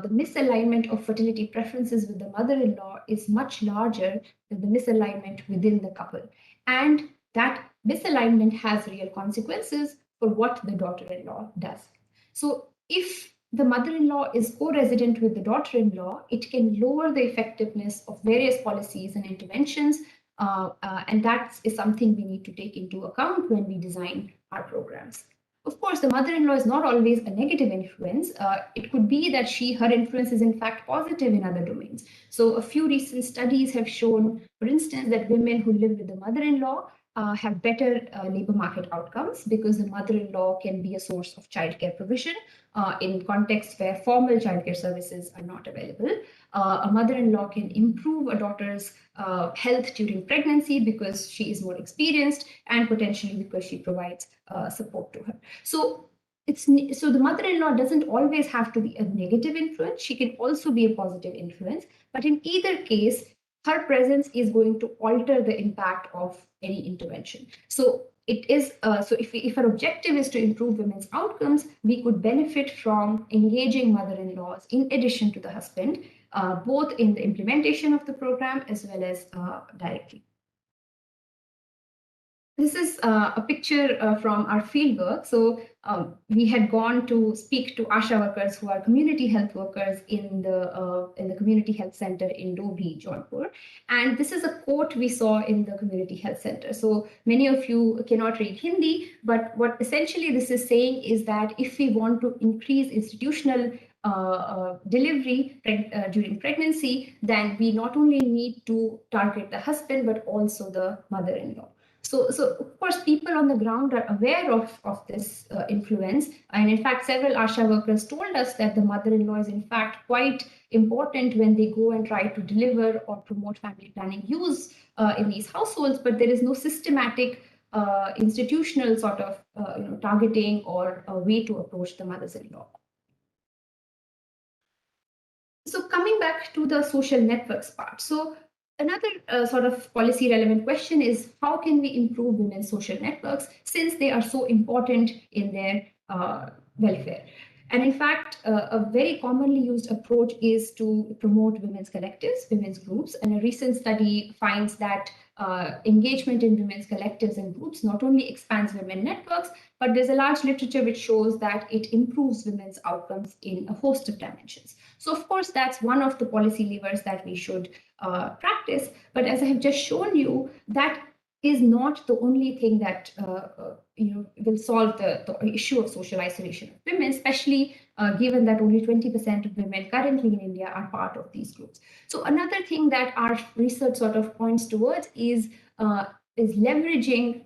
misalignment of fertility preferences with the mother-in-law is much larger than the misalignment within the couple. And that misalignment has real consequences for what the daughter-in-law does. So if the mother-in-law is co-resident with the daughter-in-law, it can lower the effectiveness of various policies and interventions, and that is something we need to take into account when we design our programs. Of course, the mother-in-law is not always a negative influence. It could be that her influence is in fact positive in other domains. So a few recent studies have shown, for instance, that women who live with the mother-in-law have better labor market outcomes because the mother-in-law can be a source of childcare provision in contexts where formal childcare services are not available. A mother-in-law can improve a daughter's health during pregnancy because she is more experienced and potentially because she provides support to her. So the mother-in-law doesn't always have to be a negative influence. She can also be a positive influence. But in either case, her presence is going to alter the impact of any intervention. So it is if our objective is to improve women's outcomes, we could benefit from engaging mother-in-laws in addition to the husband, both in the implementation of the program as well as directly. This is a picture from our fieldwork. So we had gone to speak to ASHA workers who are community health workers in the community health center in Dobhi, Jaunpur. And this is a quote we saw in the community health center. So many of you cannot read Hindi, but what essentially this is saying is that if we want to increase institutional delivery during pregnancy, then we not only need to target the husband, but also the mother-in-law. So of course, people on the ground are aware of this influence. And in fact, several ASHA workers told us that the mother-in-law is in fact quite important when they go and try to deliver or promote family planning use in these households, but there is no systematic institutional sort of targeting or a way to approach the mothers-in-law. So coming back to the social networks part. So another sort of policy relevant question is how can we improve women's social networks since they are so important in their welfare? And in fact, a very commonly used approach is to promote women's collectives, women's groups. And a recent study finds that engagement in women's collectives and groups not only expands women networks, but there's a large literature which shows that it improves women's outcomes in a host of dimensions. So of course, that's one of the policy levers that we should practice. But as I have just shown you, that is not the only thing that will solve the issue of social isolation of women, especially given that only 20% of women currently in India are part of these groups. So another thing that our research sort of points towards is leveraging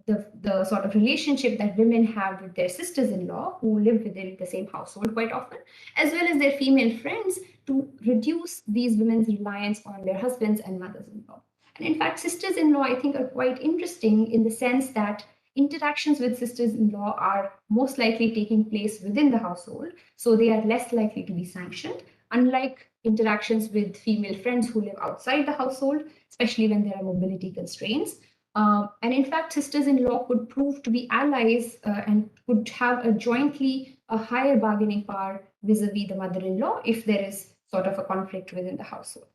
the sort of relationship that women have with their sisters-in-law who live within the same household quite often, as well as their female friends, to reduce these women's reliance on their husbands and mothers-in-law. And in fact, sisters-in-law, I think, are quite interesting in the sense that interactions with sisters-in-law are most likely taking place within the household, so they are less likely to be sanctioned, unlike interactions with female friends who live outside the household, especially when there are mobility constraints. And in fact, sisters-in-law could prove to be allies and could have a higher bargaining power vis-a-vis the mother-in-law if there is sort of a conflict within the household.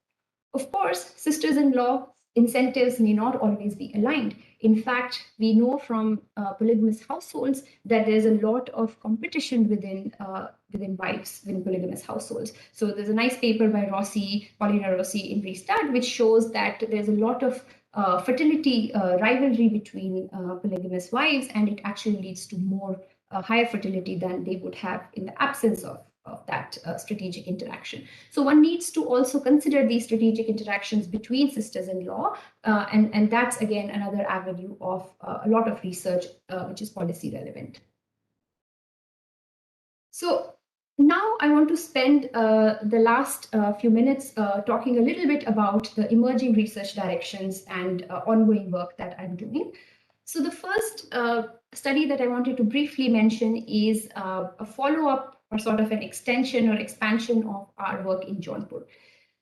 Of course, sisters-in-law incentives may not always be aligned. In fact, we know from polygamous households that there's a lot of competition within wives within polygamous households. So there's a nice paper by Paulina Rossi in Restart, which shows that there's a lot of fertility rivalry between polygamous wives, and it actually leads to more higher fertility than they would have in the absence of that strategic interaction. So one needs to also consider these strategic interactions between sisters-in-law, and that's again another avenue of a lot of research which is policy relevant. So now I want to spend the last few minutes talking a little bit about the emerging research directions and ongoing work that I'm doing. So the first study that I wanted to briefly mention is a follow-up or sort of an extension or expansion of our work in Jaunpur.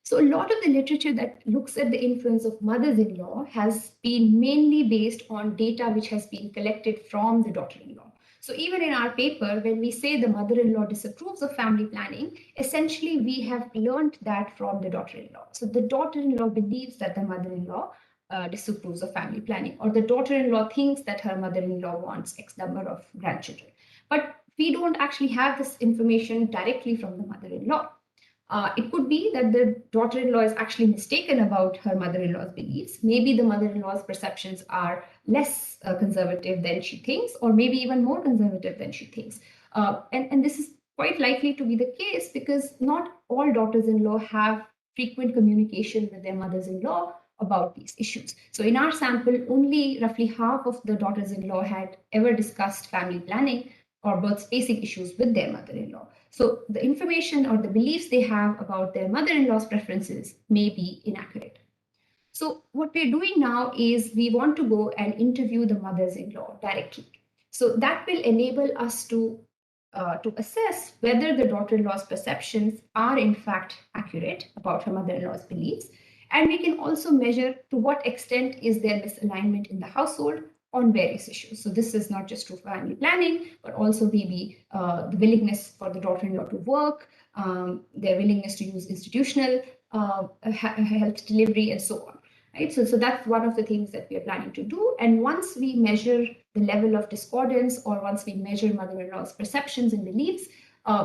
So a lot of the literature that looks at the influence of mothers-in-law has been mainly based on data which has been collected from the daughter-in-law. So even in our paper, when we say the mother-in-law disapproves of family planning, essentially we have learned that from the daughter-in-law. So the daughter-in-law believes that the mother-in-law disapproves of family planning, or the daughter-in-law thinks that her mother-in-law wants X number of grandchildren. But we don't actually have this information directly from the mother-in-law. It could be that the daughter-in-law is actually mistaken about her mother-in-law's beliefs. Maybe the mother-in-law's perceptions are less conservative than she thinks, or maybe even more conservative than she thinks. And this is quite likely to be the case because not all daughters-in-law have frequent communication with their mothers-in-law about these issues. So in our sample, only roughly half of the daughters-in-law had ever discussed family planning or birth spacing issues with their mother-in-law. So the information or the beliefs they have about their mother-in-law's preferences may be inaccurate. So what we're doing now is we want to go and interview the mothers-in-law directly. So that will enable us to assess whether the daughter-in-law's perceptions are in fact accurate about her mother-in-law's beliefs. And we can also measure to what extent is there misalignment in the household on various issues. So this is not just true for family planning, but also maybe the willingness for the daughter-in-law to work, their willingness to use institutional health delivery, and so on. Right? So that's one of the things that we are planning to do. And once we measure the level of discordance, or once we measure mother-in-law's perceptions and beliefs,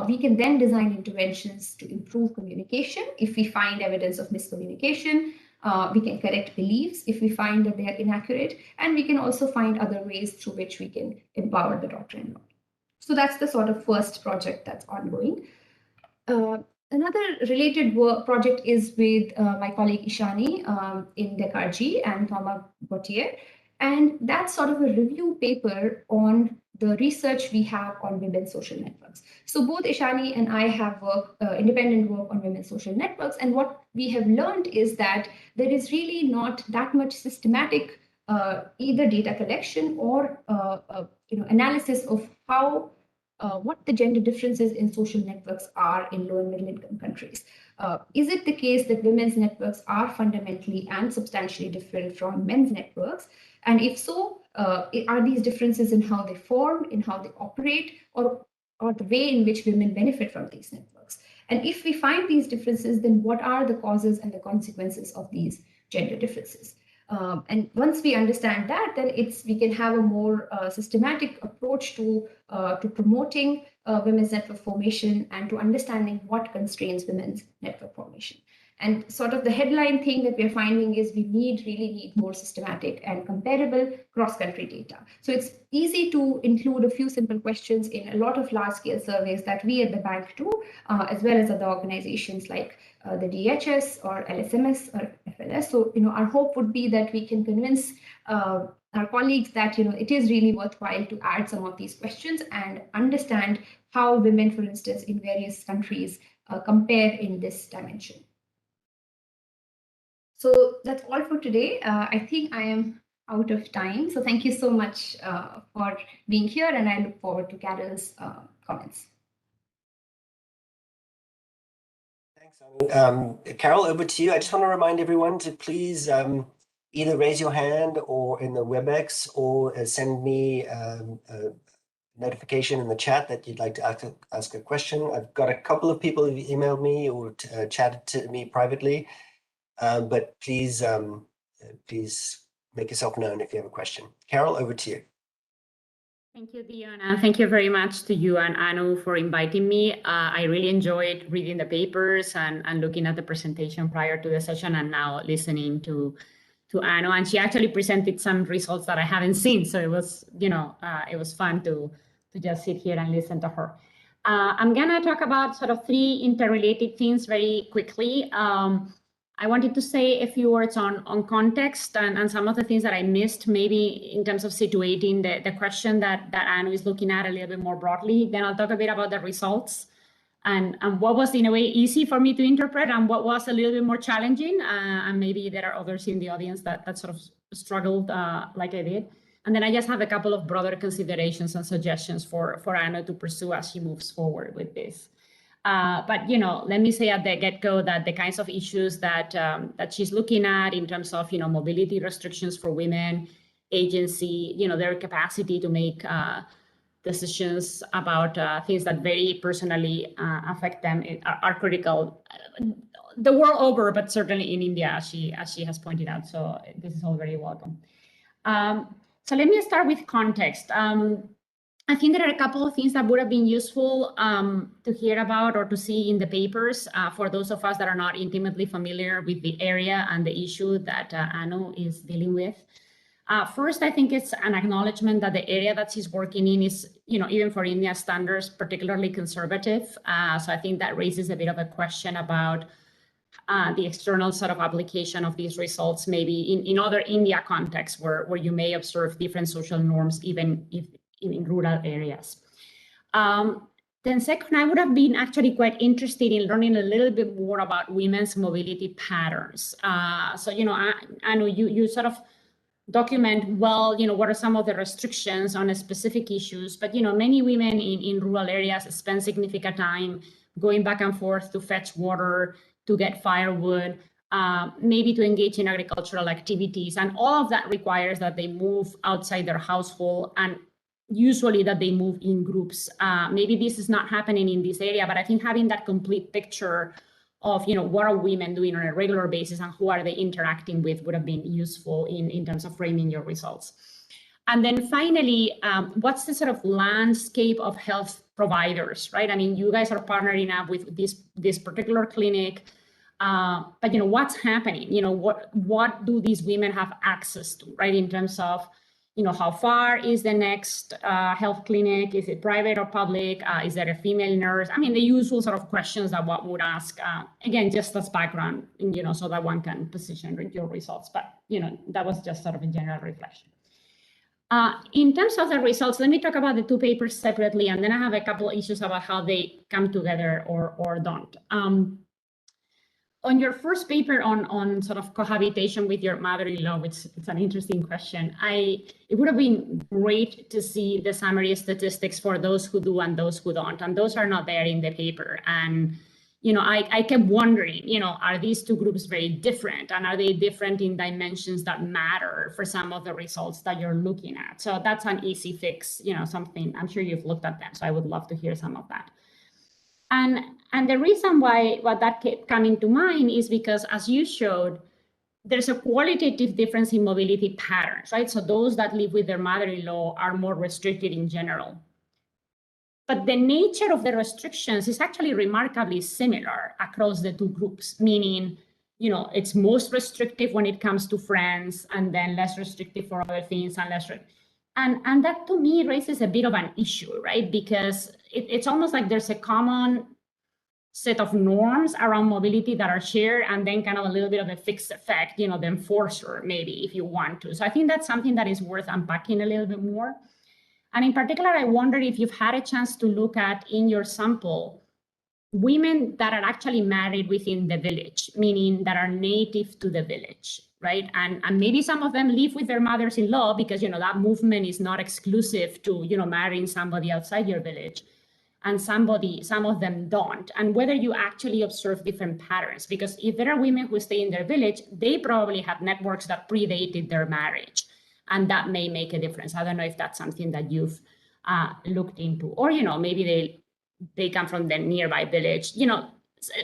we can then design interventions to improve communication. If we find evidence of miscommunication, we can correct beliefs if we find that they are inaccurate, and we can also find other ways through which we can empower the daughter-in-law. So that's the sort of first project that's ongoing. Another related project is with my colleague Ishani in Dekarji and Thomas Gautier, and that's sort of a review paper on the research we have on women's social networks. So both Ishani and I have independent work on women's social networks, and what we have learned is that there is really not that much systematic either data collection or analysis of how what the gender differences in social networks are in low and middle income countries. Is it the case that women's networks are fundamentally and substantially different from men's networks? And if so, are these differences in how they form, in how they operate, or the way in which women benefit from these networks? And if we find these differences, then what are the causes and the consequences of these gender differences? And once we understand that, then we can have a more systematic approach to promoting women's network formation and to understanding what constrains women's network formation. And sort of the headline thing that we're finding is we really need more systematic and comparable cross-country data. So it's easy to include a few simple questions in a lot of large-scale surveys that we at the bank do, as well as other organizations like the DHS or LSMS or FLS. So, our hope would be that we can convince our colleagues that, it is really worthwhile to add some of these questions and understand how women, for instance, in various countries compare in this dimension. So that's all for today. I think I am out of time. So thank you so much for being here, and I look forward to Carol's comments. Thanks, Anu. Carol, over to you. I just want to remind everyone to please either raise your hand or in the WebEx, or send me a notification in the chat that you'd like to ask a question. I've got a couple of people who've emailed me or chatted to me privately. But please make yourself known if you have a question. Carol, over to you. Thank you, Dion. Thank you very much to you and Anu for inviting me. I really enjoyed reading the papers and looking at the presentation prior to the session, and now listening to Anu. And she actually presented some results that I haven't seen. So it was, it was fun to just sit here and listen to her. I'm going to talk about sort of three interrelated things very quickly. I wanted to say a few words on context and some of the things that I missed, maybe in terms of situating the question that Anu is looking at a little bit more broadly. Then I'll talk a bit about the results and what was in a way easy for me to interpret and what was a little bit more challenging. And maybe there are others in the audience that sort of struggled like I did. And then I just have a couple of broader considerations and suggestions for Anu to pursue as she moves forward with this. But let me say at the get-go that the kinds of issues that she's looking at in terms of mobility restrictions for women, agency, their capacity to make decisions about things that very personally affect them are critical the world over, but certainly in India, as she has pointed out. So this is all very welcome. So let me start with context. I think there are a couple of things that would have been useful to hear about or to see in the papers for those of us that are not intimately familiar with the area and the issue that Anu is dealing with. First, I think it's an acknowledgement that the area that she's working in is, even for India standards, particularly conservative. So I think that raises a bit of a question about the external sort of application of these results, maybe in other India contexts where you may observe different social norms, even if in rural areas. Then second, I would have been actually quite interested in learning a little bit more about women's mobility patterns. So, Anu, you sort of document well, what are some of the restrictions on specific issues, but, many women in rural areas spend significant time going back and forth to fetch water, to get firewood, maybe to engage in agricultural activities. And all of that requires that they move outside their household, and usually that they move in groups. Maybe this is not happening in this area, but I think having that complete picture of, what are women doing on a regular basis and who are they interacting with would have been useful in terms of framing your results. And then finally, what's the sort of landscape of health providers, right? I mean, you guys are partnering up with this particular clinic, but what's happening? What do these women have access to, right? In terms of, how far is the next health clinic? Is it private or public? Is there a female nurse? I mean, the usual sort of questions that one would ask, again, just as background, so that one can position your results. But, that was just sort of a general reflection. In terms of the results, let me talk about the two papers separately, and then I have a couple of issues about how they come together or don't. On your first paper on sort of cohabitation with your mother-in-law, which it's an interesting question, it would have been great to see the summary statistics for those who do and those who don't, and those are not there in the paper. And I kept wondering, are these two groups very different, and are they different in dimensions that matter for some of the results that you're looking at? So that's an easy fix, something I'm sure you've looked at them. So I would love to hear some of that. And the reason why that kept coming to mind is because, as you showed, there's a qualitative difference in mobility patterns, right? So those that live with their mother-in-law are more restricted in general. But the nature of the restrictions is actually remarkably similar across the two groups, meaning, it's most restrictive when it comes to friends, and then less restrictive for other things, and that to me raises a bit of an issue, right? Because it's almost like there's a common set of norms around mobility that are shared, and then kind of a little bit of a fixed effect, the enforcer, maybe, if you want to. So I think that's something that is worth unpacking a little bit more. And in particular, I wonder if you've had a chance to look at, in your sample, women that are actually married within the village, meaning that are native to the village, right? And maybe some of them live with their mothers-in-law because, that movement is not exclusive to, marrying somebody outside your village. And some of them don't. And whether you actually observe different patterns, because if there are women who stay in their village, they probably have networks that predated their marriage. And that may make a difference. I don't know if that's something that you've looked into, or, maybe they come from the nearby village,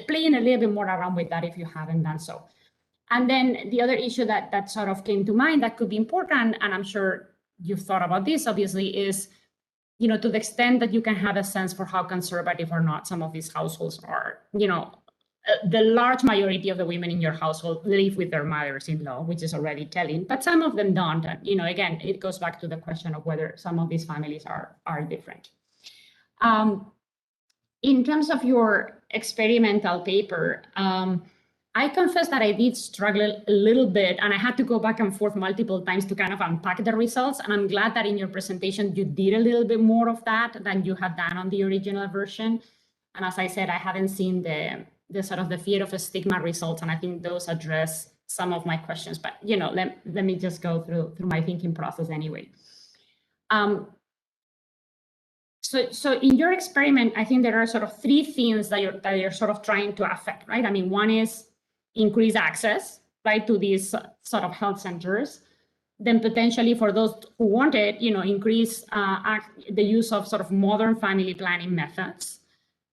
playing a little bit more around with that if you haven't done so. And then the other issue that sort of came to mind that could be important, and I'm sure you've thought about this, obviously, is, to the extent that you can have a sense for how conservative or not some of these households are, the large majority of the women in your household live with their mothers-in-law, which is already telling, but some of them don't. And, again, it goes back to the question of whether some of these families are different. In terms of your experimental paper, I confess that I did struggle a little bit, and I had to go back and forth multiple times to kind of unpack the results. And I'm glad that in your presentation, you did a little bit more of that than you had done on the original version. And as I said, I haven't seen the sort of the fear of a stigma results, and I think those address some of my questions. But let me just go through my thinking process anyway. So in your experiment, I think there are sort of three themes that you're sort of trying to affect, right? I mean, one is increase access, right, to these sort of health centers. Then potentially for those who want it, increase the use of sort of modern family planning methods.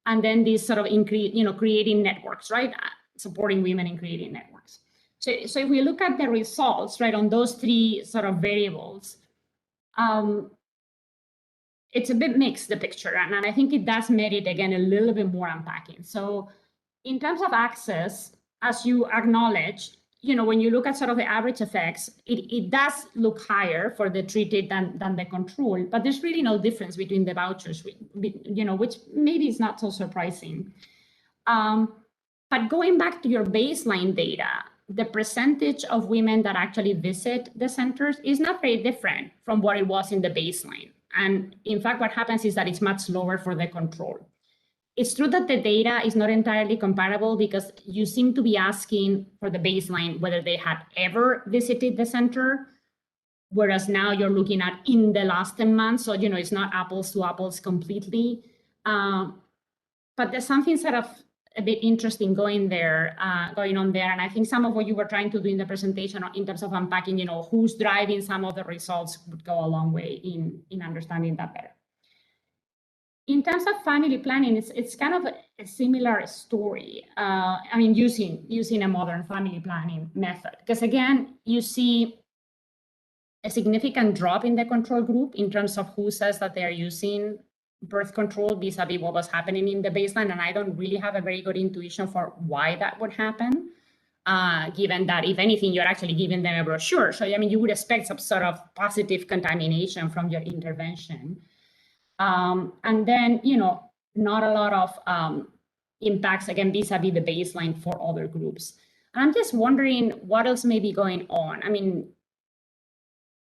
And then these sort of increase, creating networks, right? Supporting women in creating networks. So if we look at the results, right, on those three sort of variables, it's a bit mixed, the picture. And I think it does merit, again, a little bit more unpacking. So in terms of access, as you acknowledge, when you look at sort of the average effects, it does look higher for the treated than the control, but there's really no difference between the vouchers, which maybe is not so surprising. But going back to your baseline data, the percentage of women that actually visit the centers is not very different from what it was in the baseline. And in fact, what happens is that it's much lower for the control. It's true that the data is not entirely comparable because you seem to be asking for the baseline whether they had ever visited the center, whereas now you're looking at in the last 10 months. So, it's not apples to apples completely. But there's something sort of a bit interesting going on there. And I think some of what you were trying to do in the presentation in terms of unpacking, who's driving some of the results would go a long way in understanding that better. In terms of family planning, it's kind of a similar story. I mean, using a modern family planning method, because again, you see a significant drop in the control group in terms of who says that they are using birth control vis-a-vis what was happening in the baseline. And I don't really have a very good intuition for why that would happen, given that if anything, you're actually giving them a brochure. So, I mean, you would expect some sort of positive contamination from your intervention. And then, not a lot of impacts, again, vis-a-vis the baseline for other groups. And I'm just wondering what else may be going on. I mean,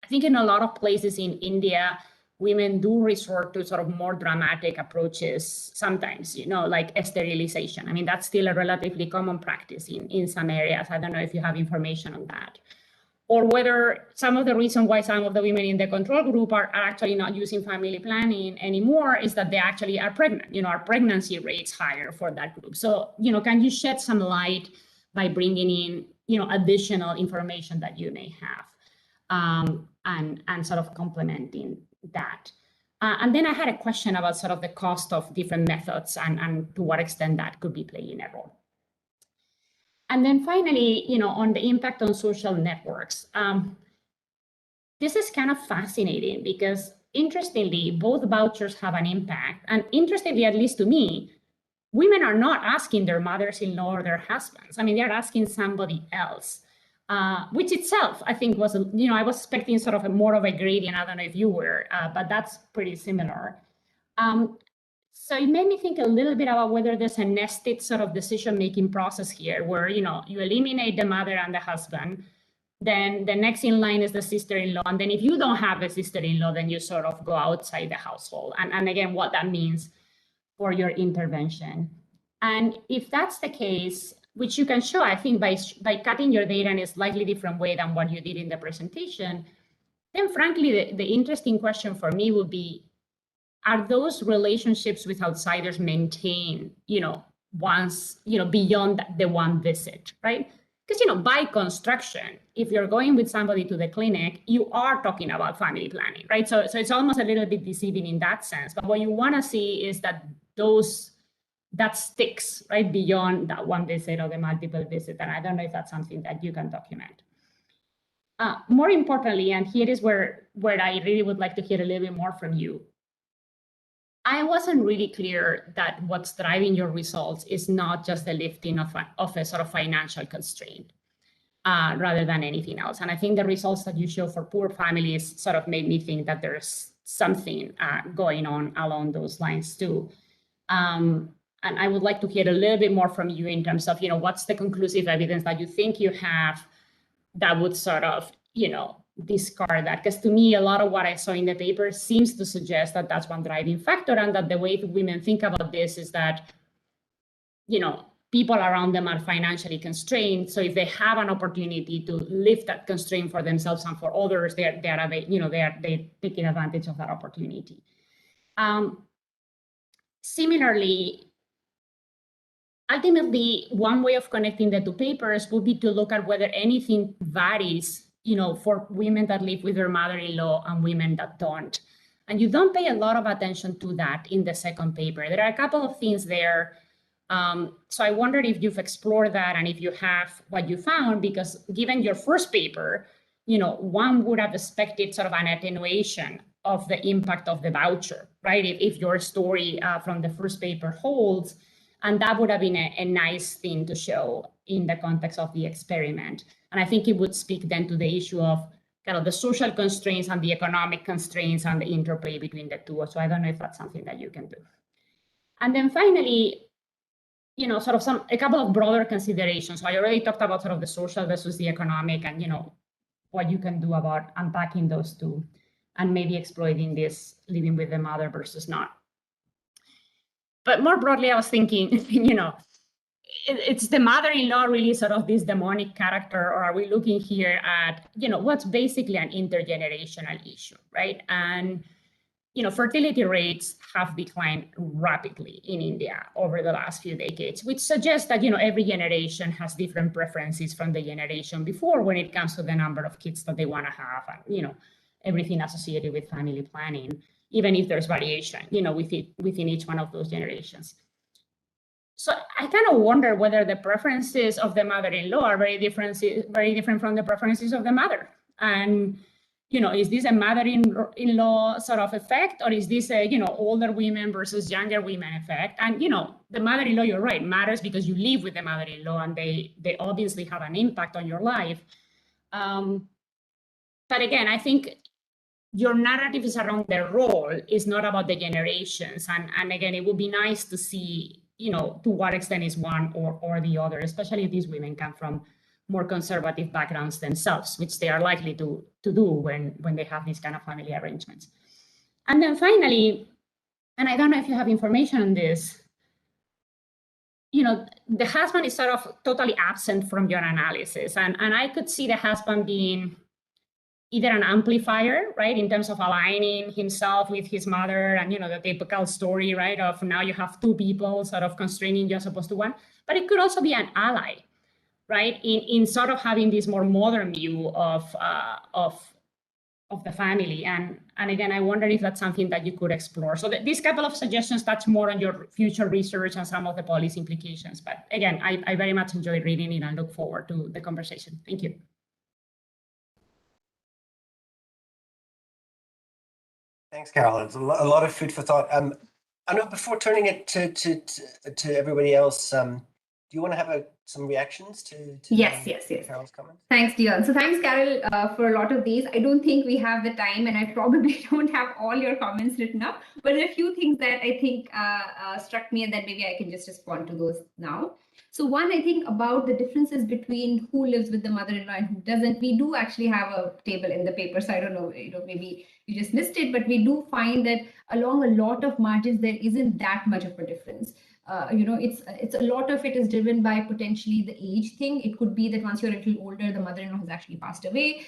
I think in a lot of places in India, women do resort to sort of more dramatic approaches sometimes, like sterilization. I mean, that's still a relatively common practice in some areas. I don't know if you have information on that. Or whether some of the reason why some of the women in the control group are actually not using family planning anymore is that they actually are pregnant. Our pregnancy rates higher for that group. So, can you shed some light by bringing in, additional information that you may have, and sort of complementing that. And then I had a question about sort of the cost of different methods and to what extent that could be playing a role. And then finally, on the impact on social networks. This is kind of fascinating because interestingly, both vouchers have an impact. And interestingly, at least to me, women are not asking their mothers-in-law or their husbands. I mean, they're asking somebody else, which itself, I think was, I was expecting sort of more of a gradient. I don't know if you were, but that's pretty similar. So it made me think a little bit about whether there's a nested sort of decision-making process here where, you eliminate the mother and the husband, then the next in line is the sister-in-law. And then if you don't have a sister-in-law, then you sort of go outside the household. And again, what that means for your intervention. And if that's the case, which you can show, I think, by cutting your data in a slightly different way than what you did in the presentation, then frankly, the interesting question for me would be, are those relationships with outsiders maintained, once, beyond the one visit, right? Because, by construction, if you're going with somebody to the clinic, you are talking about family planning, right? So it's almost a little bit deceiving in that sense. But what you want to see is that that sticks, right, beyond that one visit or the multiple visit. And I don't know if that's something that you can document. More importantly, and here is where I really would like to hear a little bit more from you. I wasn't really clear that what's driving your results is not just the lifting of a sort of financial constraint rather than anything else. And I think the results that you show for poor families sort of made me think that there's something going on along those lines too. And I would like to hear a little bit more from you in terms of, what's the conclusive evidence that you think you have that would sort of, discard that? Because to me, a lot of what I saw in the paper seems to suggest that that's one driving factor, and that the way women think about this is that, people around them are financially constrained. So if they have an opportunity to lift that constraint for themselves and for others, they're taking advantage of that opportunity. Similarly, ultimately, one way of connecting the two papers would be to look at whether anything varies, for women that live with their mother-in-law and women that don't. And you don't pay a lot of attention to that in the second paper. There are a couple of things there. So I wondered if you've explored that and if you have what you found, because given your first paper, one would have expected sort of an attenuation of the impact of the voucher, right? If your story from the first paper holds, and that would have been a nice thing to show in the context of the experiment. And I think it would speak then to the issue of kind of the social constraints and the economic constraints and the interplay between the two. So I don't know if that's something that you can do. And then finally, sort of a couple of broader considerations. So I already talked about sort of the social versus the economic and, what you can do about unpacking those two and maybe exploiting this living with the mother versus not. But more broadly, I was thinking, it's the mother-in-law really sort of this demonic character, or are we looking here at, what's basically an intergenerational issue, right? And, fertility rates have declined rapidly in India over the last few decades, which suggests that, every generation has different preferences from the generation before when it comes to the number of kids that they want to have and, everything associated with family planning, even if there's variation, within each one of those generations. So I kind of wonder whether the preferences of the mother-in-law are very different from the preferences of the mother. And, is this a mother-in-law sort of effect, or is this a, older women versus younger women effect? And, the mother-in-law, you're right, matters because you live with the mother-in-law and they obviously have an impact on your life. But again, I think your narrative is around their role, is not about the generations. And again, it would be nice to see, to what extent is one or the other, especially if these women come from more conservative backgrounds themselves, which they are likely to do when they have these kind of family arrangements. And then finally, and I don't know if you have information on this, the husband is sort of totally absent from your analysis. And I could see the husband being either an amplifier, right, in terms of aligning himself with his mother and, the typical story, right, of now you have two people sort of constraining you as opposed to one, but it could also be an ally, right, in sort of having this more modern view of of the family. And again, I wonder if that's something that you could explore. So these couple of suggestions touch more on your future research and some of the policy implications. But again, I very much enjoyed reading it and look forward to the conversation. Thank you. Thanks, Carol. It's a lot of food for thought. I know before turning it to everybody else, do you want to have some reactions to Yes. Carol's comments? Thanks, Dion. So thanks, Carol, for a lot of these. I don't think we have the time, and I probably don't have all your comments written up, but there are a few things that I think struck me, and then maybe I can just respond to those now. So one, I think about the differences between who lives with the mother-in-law and who doesn't. We do actually have a table in the paper, so I don't know, maybe you just missed it, but we do find that along a lot of margins, there isn't that much of a difference. It's a lot of it is driven by potentially the age thing. It could be that once you're a little older, the mother-in-law has actually passed away.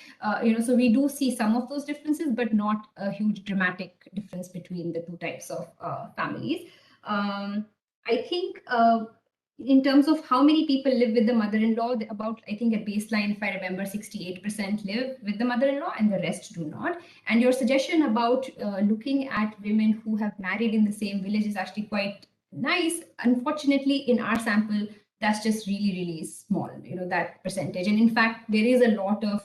So we do see some of those differences, but not a huge dramatic difference between the two types of families. I think in terms of how many people live with the mother-in-law, about, I think at baseline, if I remember, 68% live with the mother-in-law and the rest do not. And your suggestion about looking at women who have married in the same village is actually quite nice. Unfortunately, in our sample, that's just really small, that percentage. And in fact, there is a lot of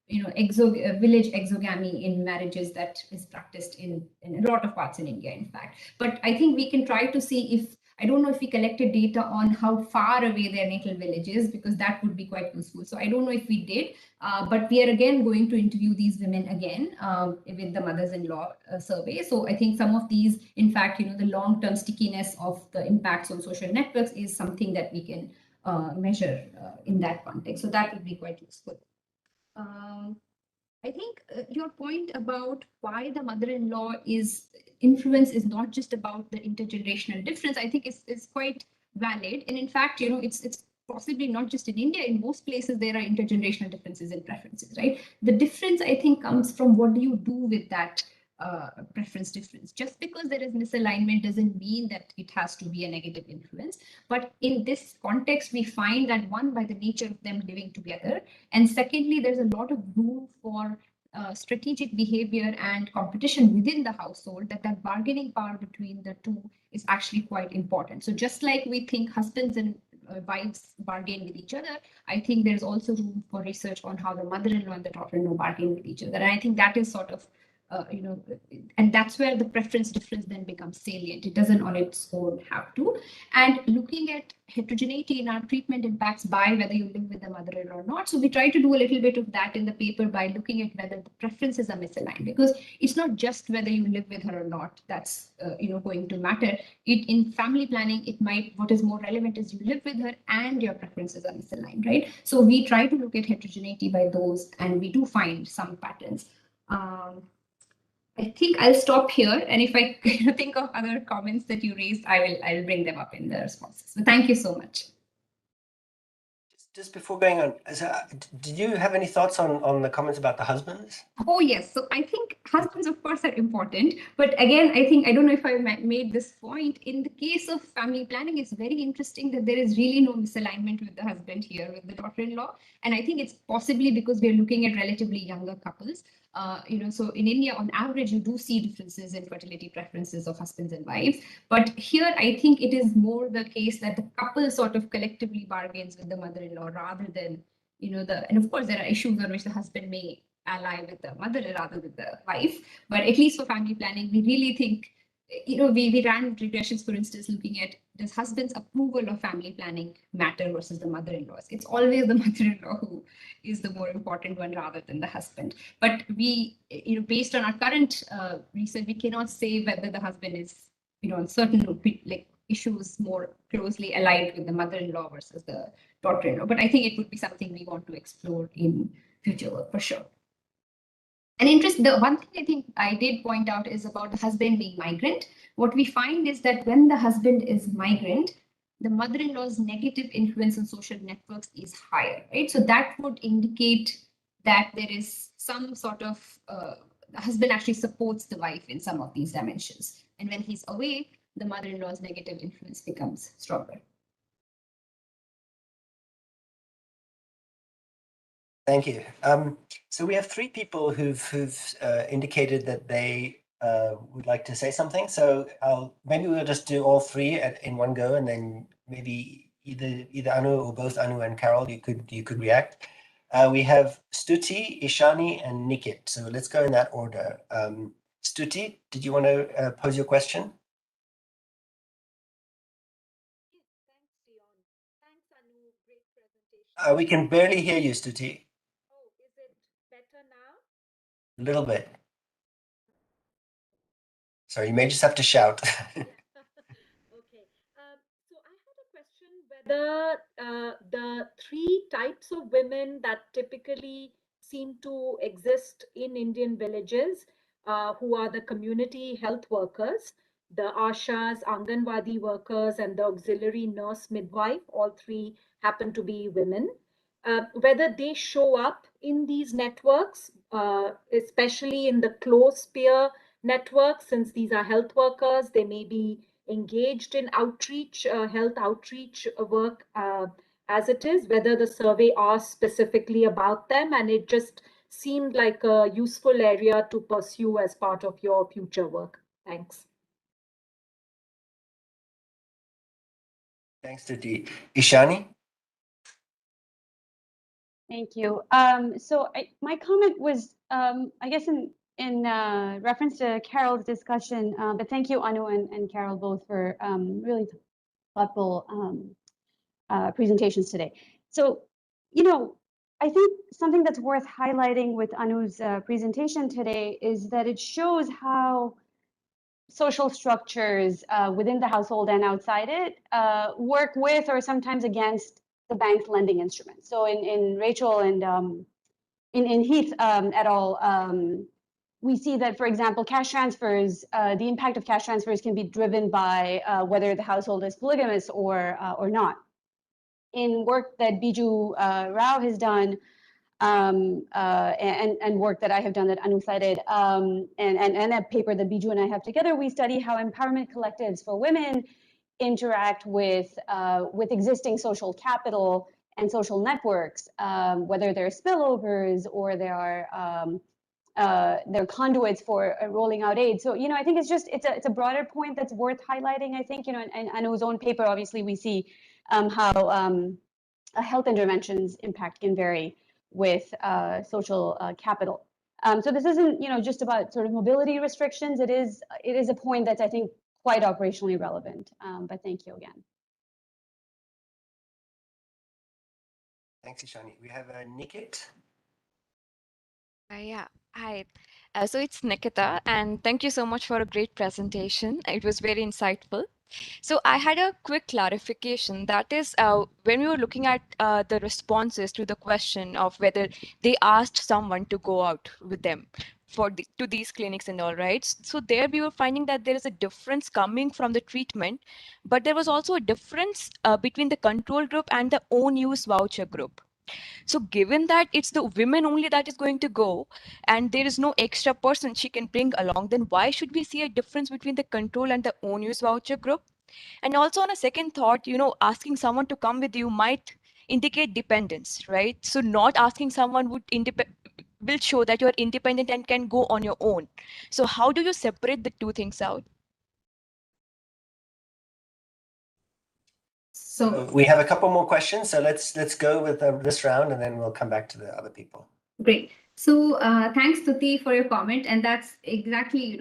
village exogamy in marriages that is practiced in a lot of parts in India, in fact. But I think we can try to see if, I don't know if we collected data on how far away their natal village is, because that would be quite useful. So I don't know if we did, but we are again going to interview these women again with the mothers-in-law survey. So I think some of these, in fact, the long-term stickiness of the impacts on social networks is something that we can measure in that context. So that would be quite useful. I think your point about why the mother-in-law influence is not just about the intergenerational difference, I think is quite valid. And in fact, it's possibly not just in India. In most places, there are intergenerational differences in preferences, right? The difference, I think, comes from what do you do with that preference difference. Just because there is misalignment doesn't mean that it has to be a negative influence. But in this context, we find that one, by the nature of them living together, and secondly, there's a lot of room for strategic behavior and competition within the household, that bargaining power between the two is actually quite important. So just like we think husbands and wives bargain with each other, I think there's also room for research on how the mother-in-law and the daughter-in-law bargain with each other. And I think that is sort of and that's where the preference difference then becomes salient. It doesn't on its own have to. And looking at heterogeneity in our treatment impacts by whether you live with the mother-in-law or not. So we try to do a little bit of that in the paper by looking at whether the preferences are misaligned, because it's not just whether you live with her or not that's going to matter. In family planning, what is more relevant is you live with her and your preferences are misaligned, right? So we try to look at heterogeneity by those, and we do find some patterns. I think I'll stop here, and if I think of other comments that you raised, I'll bring them up in the responses. So thank you so much. Just before going on, did you have any thoughts on the comments about the husbands? Oh, yes. So I think husbands, of course, are important. But again, I don't know if I made this point. In the case of family planning, it's very interesting that there is really no misalignment with the husband here, with the daughter-in-law. And I think it's possibly because we're looking at relatively younger couples. So in India, on average, you do see differences in fertility preferences of husbands and wives. But here, I think it is more the case that the couple sort of collectively bargains with the mother-in-law rather than, and of course, there are issues on which the husband may ally with the mother rather than the wife. But at least for family planning, we really think, we ran regressions, for instance, looking at does husband's approval of family planning matter versus the mother-in-laws. It's always the mother-in-law who is the more important one rather than the husband. But we, based on our current research, we cannot say whether the husband is, on certain issues more closely aligned with the mother-in-law versus the daughter-in-law. But I think it would be something we want to explore in future work for sure. And the one thing I think I did point out is about the husband being migrant. What we find is that when the husband is migrant, the mother-in-law's negative influence on social networks is higher, right? So that would indicate that there is some sort of, the husband actually supports the wife in some of these dimensions. And when he's away, the mother-in-law's negative influence becomes stronger. Thank you. So we have three people who've indicated that they would like to say something. So maybe we'll just do all three in one go, and then maybe either Anu or both Anu and Carol, you could react. We have Stuti, Ishani, and Nikit. So let's go in that order. Stuti, did you want to pose your question? Thanks, Dion. Thanks, Anu. Great presentation. We can barely hear you, Stuti. Oh, is it better now? A little bit. Sorry, you may just have to shout. Okay. So I had a question whether the three types of women that typically seem to exist in Indian villages, who are the community health workers, the Ashas, Anganwadi workers, and the auxiliary nurse midwife, all three happen to be women. Whether they show up in these networks, especially in the close peer networks, since these are health workers, they may be engaged in outreach, health outreach work as it is, whether the survey asks specifically about them, and it just seemed like a useful area to pursue as part of your future work. Thanks. Thanks, Stuti. Ishani? Thank you. My comment was, I guess, in reference to Carol's discussion, but thank you, Anu and Carol, both for really thoughtful presentations today. So, I think something that's worth highlighting with Anu's presentation today is that it shows how social structures within the household and outside it work with or sometimes against the bank's lending instruments. So in Rachel and in Heath et al., we see that, for example, cash transfers, the impact of cash transfers can be driven by whether the household is polygamous or not. In work that Biju Rao has done, and work that I have done that Anu cited, and a paper that Biju and I have together, we study how empowerment collectives for women interact with existing social capital and social networks, whether they're spillovers or they're conduits for rolling out aid. So, I think it's a broader point that's worth highlighting. I think, and Anu's own paper, obviously, we see how health interventions impact can vary with social capital. So this isn't, just about sort of mobility restrictions. It is a point that's, I think, quite operationally relevant. But thank you again. Thanks, Ishani. We have Nikit. Yeah, hi. So it's Nikita, and thank you so much for a great presentation. It was very insightful. So I had a quick clarification. That is, when we were looking at the responses to the question of whether they asked someone to go out with them to these clinics and all, right? So there we were finding that there is a difference coming from the treatment, but there was also a difference between the control group and the own use voucher group. So given that it's the women only that is going to go and there is no extra person she can bring along, then why should we see a difference between the control and the own use voucher group? And also on a second thought, asking someone to come with you might indicate dependence, right? So not asking someone will show that you're independent and can go on your own. So how do you separate the two things out? So We have a couple more questions, so let's go with this round, and then we'll come back to the other people. great. So thanks, Tuti, for your comment. And that's exactly,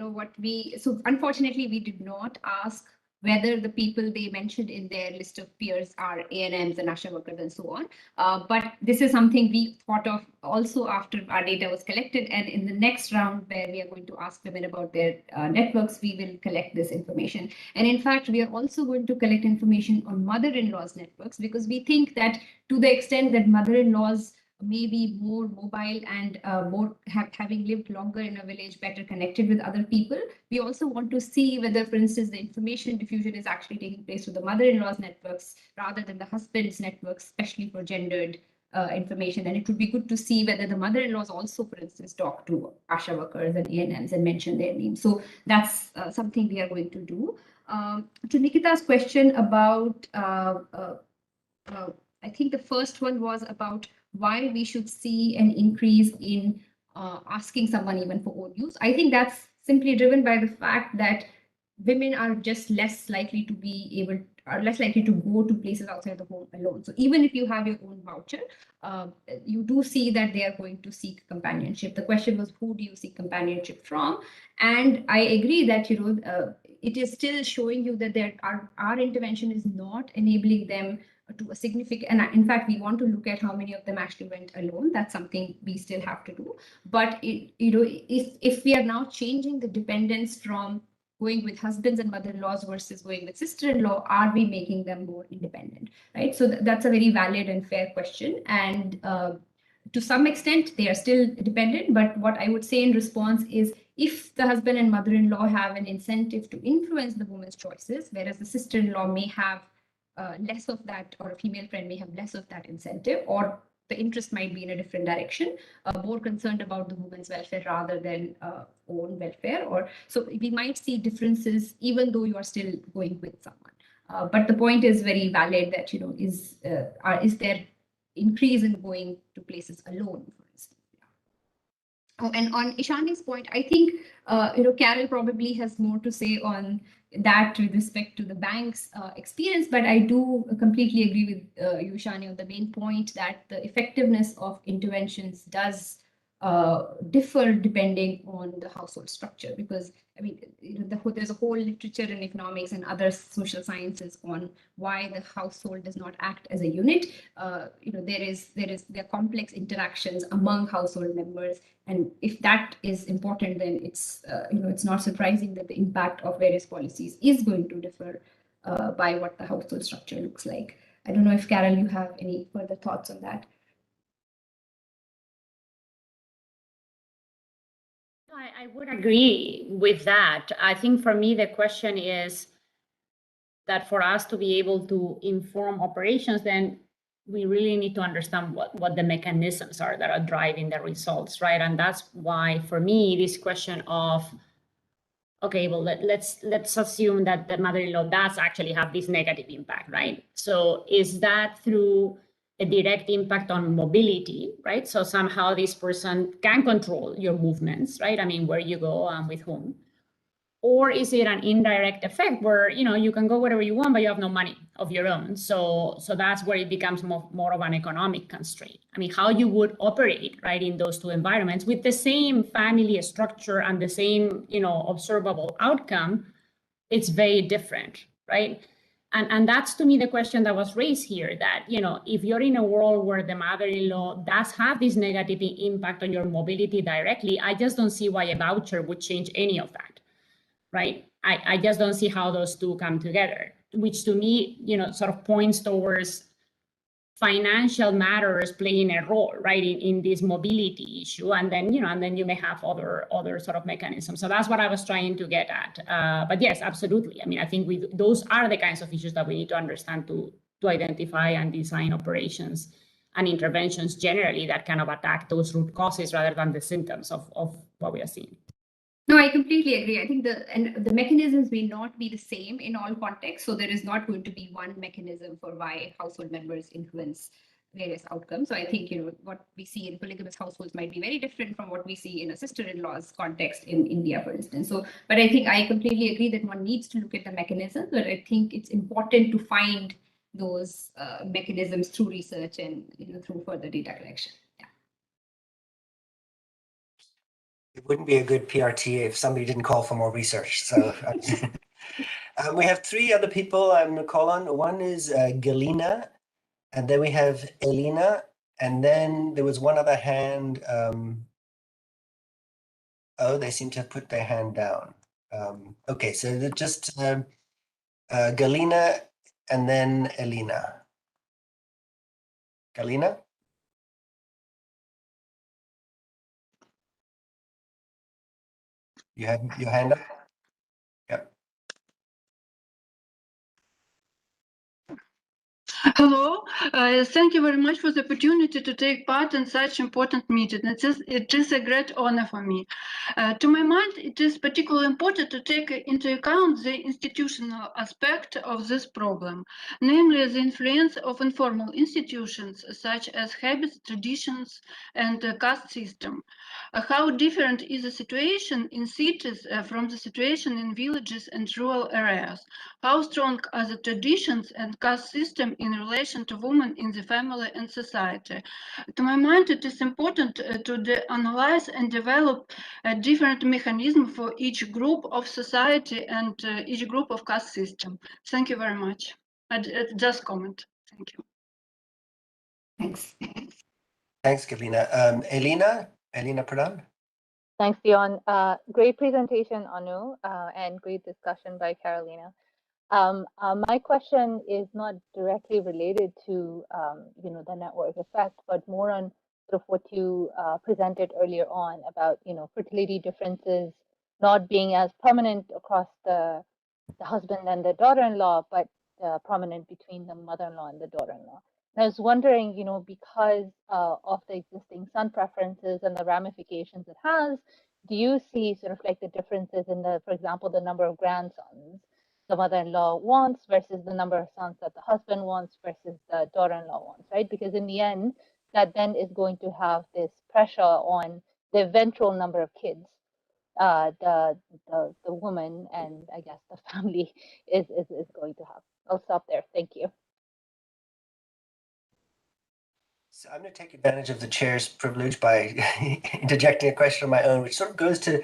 so unfortunately, we did not ask whether the people they mentioned in their list of peers are ANMs and ASHA workers and so on. But this is something we thought of also after our data was collected. And in the next round, where we are going to ask women about their networks, we will collect this information. And in fact, we are also going to collect information on mother-in-law's networks, because we think that to the extent that mother-in-laws may be more mobile and having lived longer in a village, better connected with other people. We also want to see whether, for instance, the information diffusion is actually taking place with the mother-in-law's networks rather than the husband's networks, especially for gendered information. And it would be good to see whether the mother-in-laws also, for instance, talk to ASHA workers and ANMs and mention their names. So that's something we are going to do. To Nikita's question about I think the first one was about why we should see an increase in asking someone even for own use. I think that's simply driven by the fact that women are just less likely to be able, are less likely to go to places outside the home alone. So even if you have your own voucher, you do see that they are going to seek companionship. The question was, who do you seek companionship from? And I agree that, it is still showing you that our intervention is not enabling them to a significant, and in fact, we want to look at how many of them actually went alone. That's something we still have to do. But if we are now changing the dependence from going with husbands and mother-in-laws versus going with sister-in-law, are we making them more independent, right? So that's a very valid and fair question. And to some extent, they are still dependent. But what I would say in response is, if the husband and mother-in-law have an incentive to influence the woman's choices, whereas the sister-in-law may have less of that, or a female friend may have less of that incentive, or the interest might be in a different direction, more concerned about the woman's welfare rather than own welfare. Or so we might see differences even though you are still going with someone. But the point is very valid that, is there increase in going to places alone, for instance? Oh, and on Ishani's point, I think Carol probably has more to say on that with respect to the bank's experience, but I do completely agree with you, Ishani, on the main point that the effectiveness of interventions does differ depending on the household structure. Because I mean, there's a whole literature in economics and other social sciences on why the household does not act as a unit. There are complex interactions among household members, and if that is important, then it's not surprising that the impact of various policies is going to differ by what the household structure looks like. I don't know if Carol, you have any further thoughts on that. I would agree with that. I think for me, the question is that for us to be able to inform operations, then we really need to understand what the mechanisms are that are driving the results, right? And that's why, for me, this question of, okay, well, let's assume that the mother-in-law does actually have this negative impact, right? So is that through a direct impact on mobility, right? So somehow this person can control your movements, right? I mean, where you go and with whom. Or is it an indirect effect where, you can go wherever you want, but you have no money of your own? So that's where it becomes more of an economic constraint. I mean, how you would operate, right, in those two environments with the same family structure and the same, observable outcome, it's very different, right? And that's, to me, the question that was raised here, that, if you're in a world where the mother-in-law does have this negative impact on your mobility directly, I just don't see why a voucher would change any of that. Right? I just don't see how those two come together, which to me, sort of points towards financial matters playing a role, right, in this mobility issue. And then, you may have other sort of mechanisms. So that's what I was trying to get at. But yes, absolutely. I mean, I think those are the kinds of issues that we need to understand to identify and design operations and interventions generally that kind of attack those root causes rather than the symptoms of what we are seeing. No, I completely agree. I think the mechanisms may not be the same in all contexts. So there is not going to be one mechanism for why household members influence various outcomes. So I think, what we see in polygamous households might be very different from what we see in a sister-in-law's context in India, for instance. So, but I think I completely agree that one needs to look at the mechanisms, but I think it's important to find those mechanisms through research and, through further data collection. It wouldn't be a good PRT if somebody didn't call for more research. So we have three other people I'm going to call on. One is Galina, and then we have Elena, and then there was one other hand. They seem to have put their hand down. Okay, so just Galina and then Elena. Galina? You have your hand up? Yep. Hello, thank you very much for the opportunity to take part in such important meeting. It is a great honor for me. To my mind, it is particularly important to take into account the institutional aspect of this problem, namely the influence of informal institutions such as habits, traditions, and caste system. How different is the situation in cities from the situation in villages and rural areas? How strong are the traditions and caste system in relation to women in the family and society? To my mind, it is important to analyze and develop a different mechanism for each group of society and each group of caste system. Thank you very much. Just comment. Thank you. Thanks. Thanks, Galina. Elena Pradhan? Thanks, Dion. Great presentation, Anu, and great discussion by Carolina. My question is not directly related to the network effect, but more on sort of what you presented earlier on about fertility differences not being as prominent across the husband and the daughter-in-law, but prominent between the mother-in-law and the daughter-in-law. And I was wondering, because of the existing son preferences and the ramifications it has, do you see sort of like the differences in for example, the number of grandsons the mother-in-law wants versus the number of sons that the husband wants versus the daughter-in-law wants, right? Because in the end, that then is going to have this pressure on the eventual number of kids the woman and I guess the family is going to have. I'll stop there. Thank you. So I'm going to take advantage of the chair's privilege by interjecting a question of my own, which sort of goes to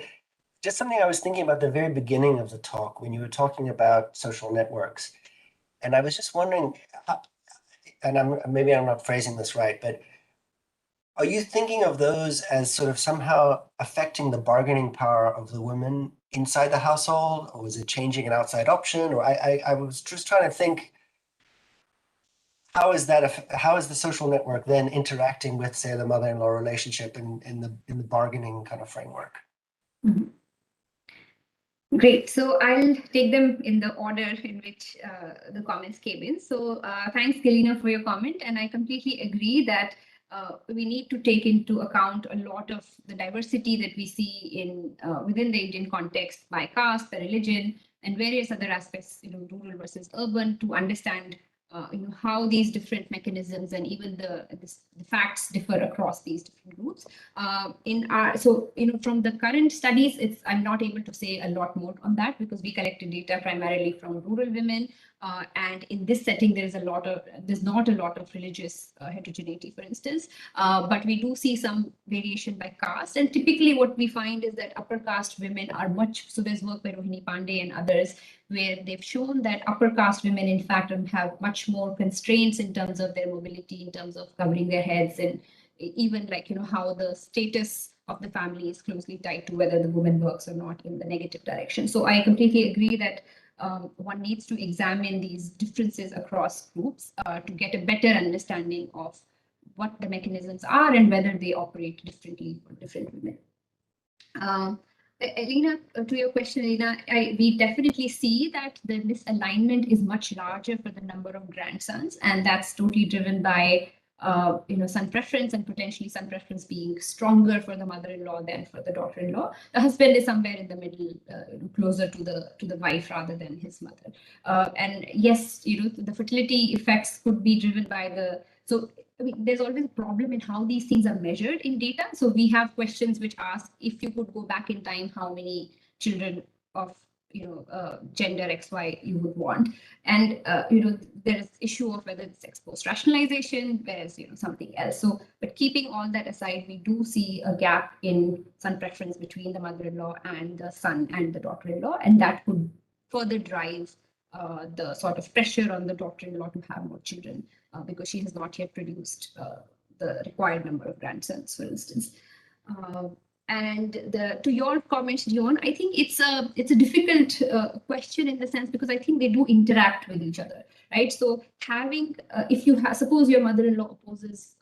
just something I was thinking about at the very beginning of the talk when you were talking about social networks. And I was just wondering, and maybe I'm not phrasing this right, but are you thinking of those as sort of somehow affecting the bargaining power of the women inside the household, or was it changing an outside option? Or I was just trying to think, how is the social network then interacting with, say, the mother-in-law relationship in the bargaining kind of framework? Mm-hmm. Great. So I'll take them in the order in which the comments came in. So thanks, Galina, for your comment. And I completely agree that we need to take into account a lot of the diversity that we see in within the Indian context by caste, by religion, and various other aspects, rural versus urban, to understand how these different mechanisms and even the facts differ across these different groups. From the current studies, I'm not able to say a lot more on that because we collected data primarily from rural women. And in this setting, there's not a lot of religious heterogeneity, for instance, but we do see some variation by caste. And typically what we find is that upper caste women are so there's work by Rohini Pandey and others where they've shown that upper caste women, in fact, have much more constraints in terms of their mobility, in terms of covering their heads, and even how the status of the family is closely tied to whether the woman works or not in the negative direction. So I completely agree that one needs to examine these differences across groups to get a better understanding of what the mechanisms are and whether they operate differently for different women. Elena, to your question, Elena, we definitely see that the misalignment is much larger for the number of grandsons, and that's totally driven by son preference, and potentially son preference being stronger for the mother-in-law than for the daughter-in-law. The husband is somewhere in the middle, closer to the wife rather than his mother. And yes, the fertility effects could be driven by there's always a problem in how these things are measured in data. So we have questions which ask, if you could go back in time, how many children of gender XY you would want. And there is issue of whether it's ex post rationalization, whereas something else. So, but keeping all that aside, we do see a gap in son preference between the mother-in-law and the son and the daughter-in-law, and that could further drive the sort of pressure on the daughter-in-law to have more children because she has not yet produced the required number of grandsons, for instance. And to your comments, Dion, I think it's a difficult question in the sense because I think they do interact with each other, right? So having, if you suppose your mother-in-law opposes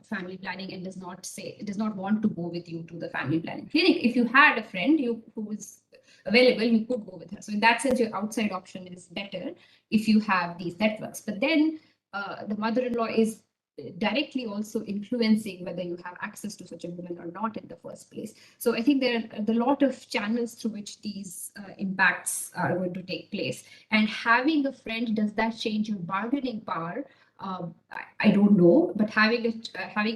family planning and does not want to go with you to the family planning clinic, if you had a friend who was available, you could go with her. So in that sense, your outside option is better if you have these networks. But then the mother-in-law is directly also influencing whether you have access to such a woman or not in the first place. So I think there are a lot of channels through which these impacts are going to take place. And having a friend, does that change your bargaining power? I don't know, but having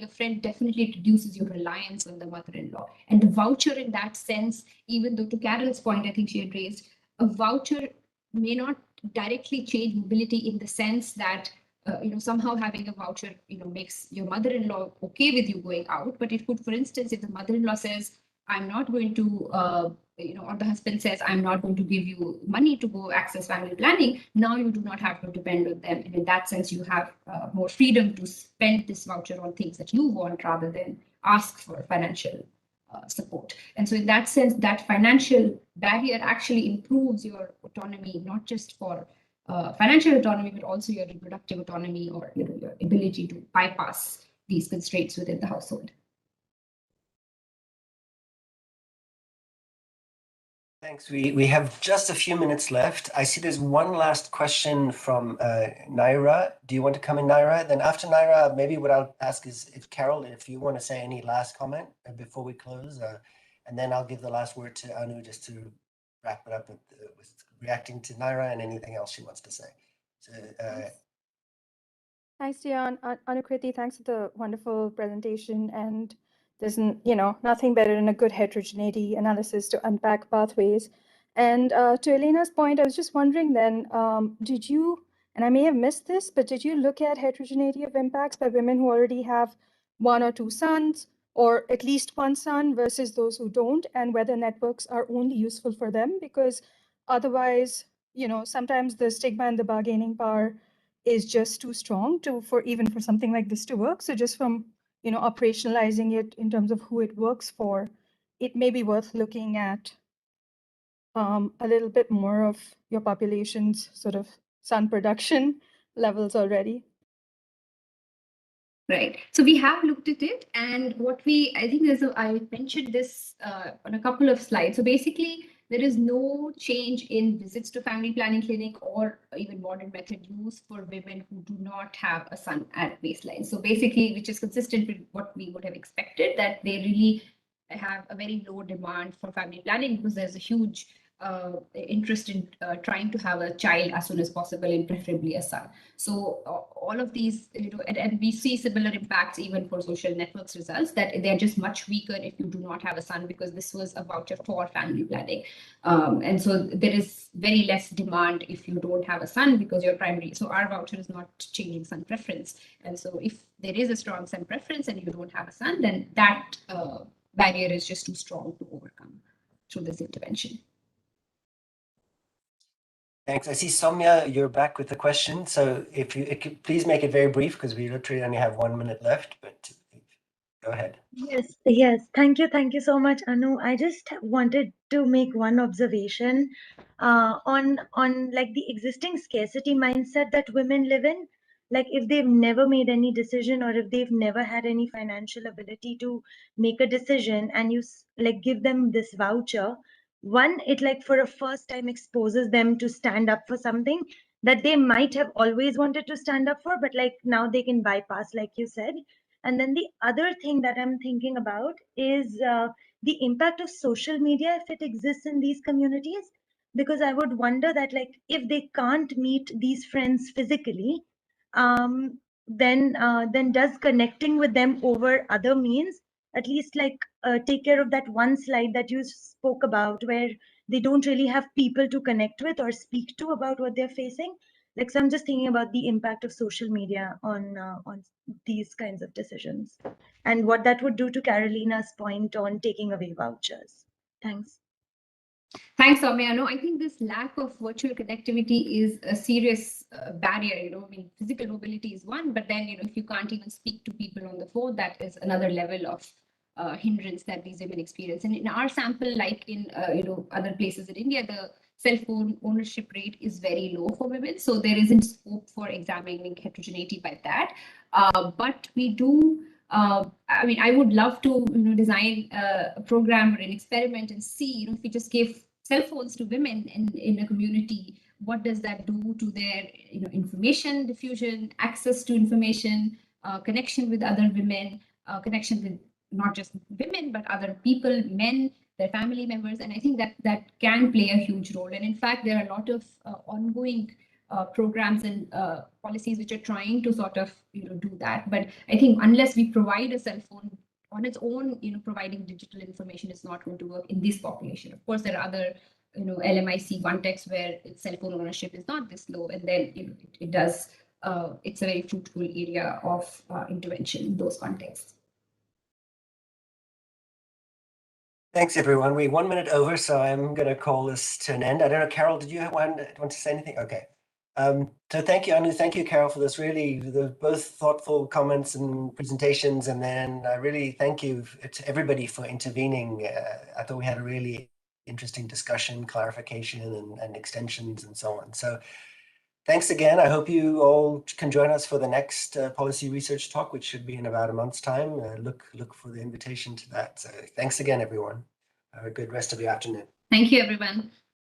a friend definitely reduces your reliance on the mother-in-law. And the voucher in that sense, even though to Carol's point, I think she had raised, a voucher may not directly change mobility in the sense that somehow having a voucher, makes your mother-in-law okay with you going out. But it could, for instance, if the mother-in-law says, I'm not going to, or the husband says, I'm not going to give you money to go access family planning, now you do not have to depend on them. And in that sense, you have more freedom to spend this voucher on things that you want rather than ask for financial support. And so in that sense, that financial barrier actually improves your autonomy, not just for financial autonomy, but also your reproductive autonomy, or your ability to bypass these constraints within the household. Thanks. We have just a few minutes left. I see there's one last question from Naira. Do you want to come in, Naira? Then after Naira, maybe what I'll ask is if Carol, if you want to say any last comment before we close, and then I'll give the last word to Anu just to wrap it up with reacting to Naira and anything else she wants to say. So, Thanks, Dion. Anukriti, thanks for the wonderful presentation. And there's nothing better than a good heterogeneity analysis to unpack pathways. And to Elena's point, I was just wondering then, did you, and I may have missed this, but did you look at heterogeneity of impacts by women who already have one or two sons, or at least one son, versus those who don't, and whether networks are only useful for them? Because otherwise, sometimes the stigma and the bargaining power is just too strong even for something like this to work. So just from operationalizing it in terms of who it works for, it may be worth looking at a little bit more of your population's sort of sun production levels already. Right. So we have looked at it, and I think I mentioned this on a couple of slides. So basically, there is no change in visits to family planning clinic or even modern method use for women who do not have a son at baseline. So basically, which is consistent with what we would have expected, that they really have a very low demand for family planning because there's a huge interest in trying to have a child as soon as possible, and preferably a son. So all of these, and we see similar impacts even for social networks results, that they're just much weaker if you do not have a son, because this was a voucher for family planning. And so there is very less demand if you don't have a son, because your primary, so our voucher is not changing son preference. And so if there is a strong son preference and you don't have a son, then that barrier is just too strong to overcome through this intervention. Thanks. I see Soumya, you're back with the question. So if you could please make it very brief, because we literally only have 1 minute left, but go ahead. Yes. Thank you so much, Anu. I just wanted to make one observation on like the existing scarcity mindset that women live in. Like if they've never made any decision, or if they've never had any financial ability to make a decision, and you like give them this voucher, one, it like for a first time exposes them to stand up for something that they might have always wanted to stand up for, but like now they can bypass, like you said. And then the other thing that I'm thinking about is the impact of social media if it exists in these communities, because I would wonder that like if they can't meet these friends physically, then does connecting with them over other means at least like take care of that one slide that you spoke about, where they don't really have people to connect with or speak to about what they're facing. Like, so I'm just thinking about the impact of social media on these kinds of decisions, and what that would do to Carolina's point on taking away vouchers. Thanks. Thanks, Soumya. No, I think this lack of virtual connectivity is a serious barrier. I mean, physical mobility is one, but then, if you can't even speak to people on the phone, that is another level of hindrance that these women experience. And in our sample, like in other places in India, the cell phone ownership rate is very low for women. So there isn't scope for examining heterogeneity by that. But we do. I mean, I would love to design a program or an experiment and see if we just give cell phones to women in a community, what does that do to their information diffusion, access to information, connection with other women, connection with not just women, but other people, men, their family members. And I think that can play a huge role. And in fact, there are a lot of ongoing programs and policies which are trying to sort of do that. But I think unless we provide a cell phone on its own, providing digital information is not going to work in this population. Of course, there are other LMIC contexts where cell phone ownership is not this low, and then it does. It's a very fruitful area of intervention in those contexts. Thanks, everyone. We're 1 minute over, so I'm going to call this to an end. I don't know, Carol, did you want to say anything? Okay. So thank you, Anu. Thank you, Carol, for this really both thoughtful comments and presentations. And then I really thank you to everybody for intervening. I thought we had a really interesting discussion, clarification, and extensions and so on. So thanks again. I hope you all can join us for the next policy research talk, which should be in about a month's time. Look for the invitation to that. So thanks again, everyone. Have a good rest of your afternoon. Thank you, everyone.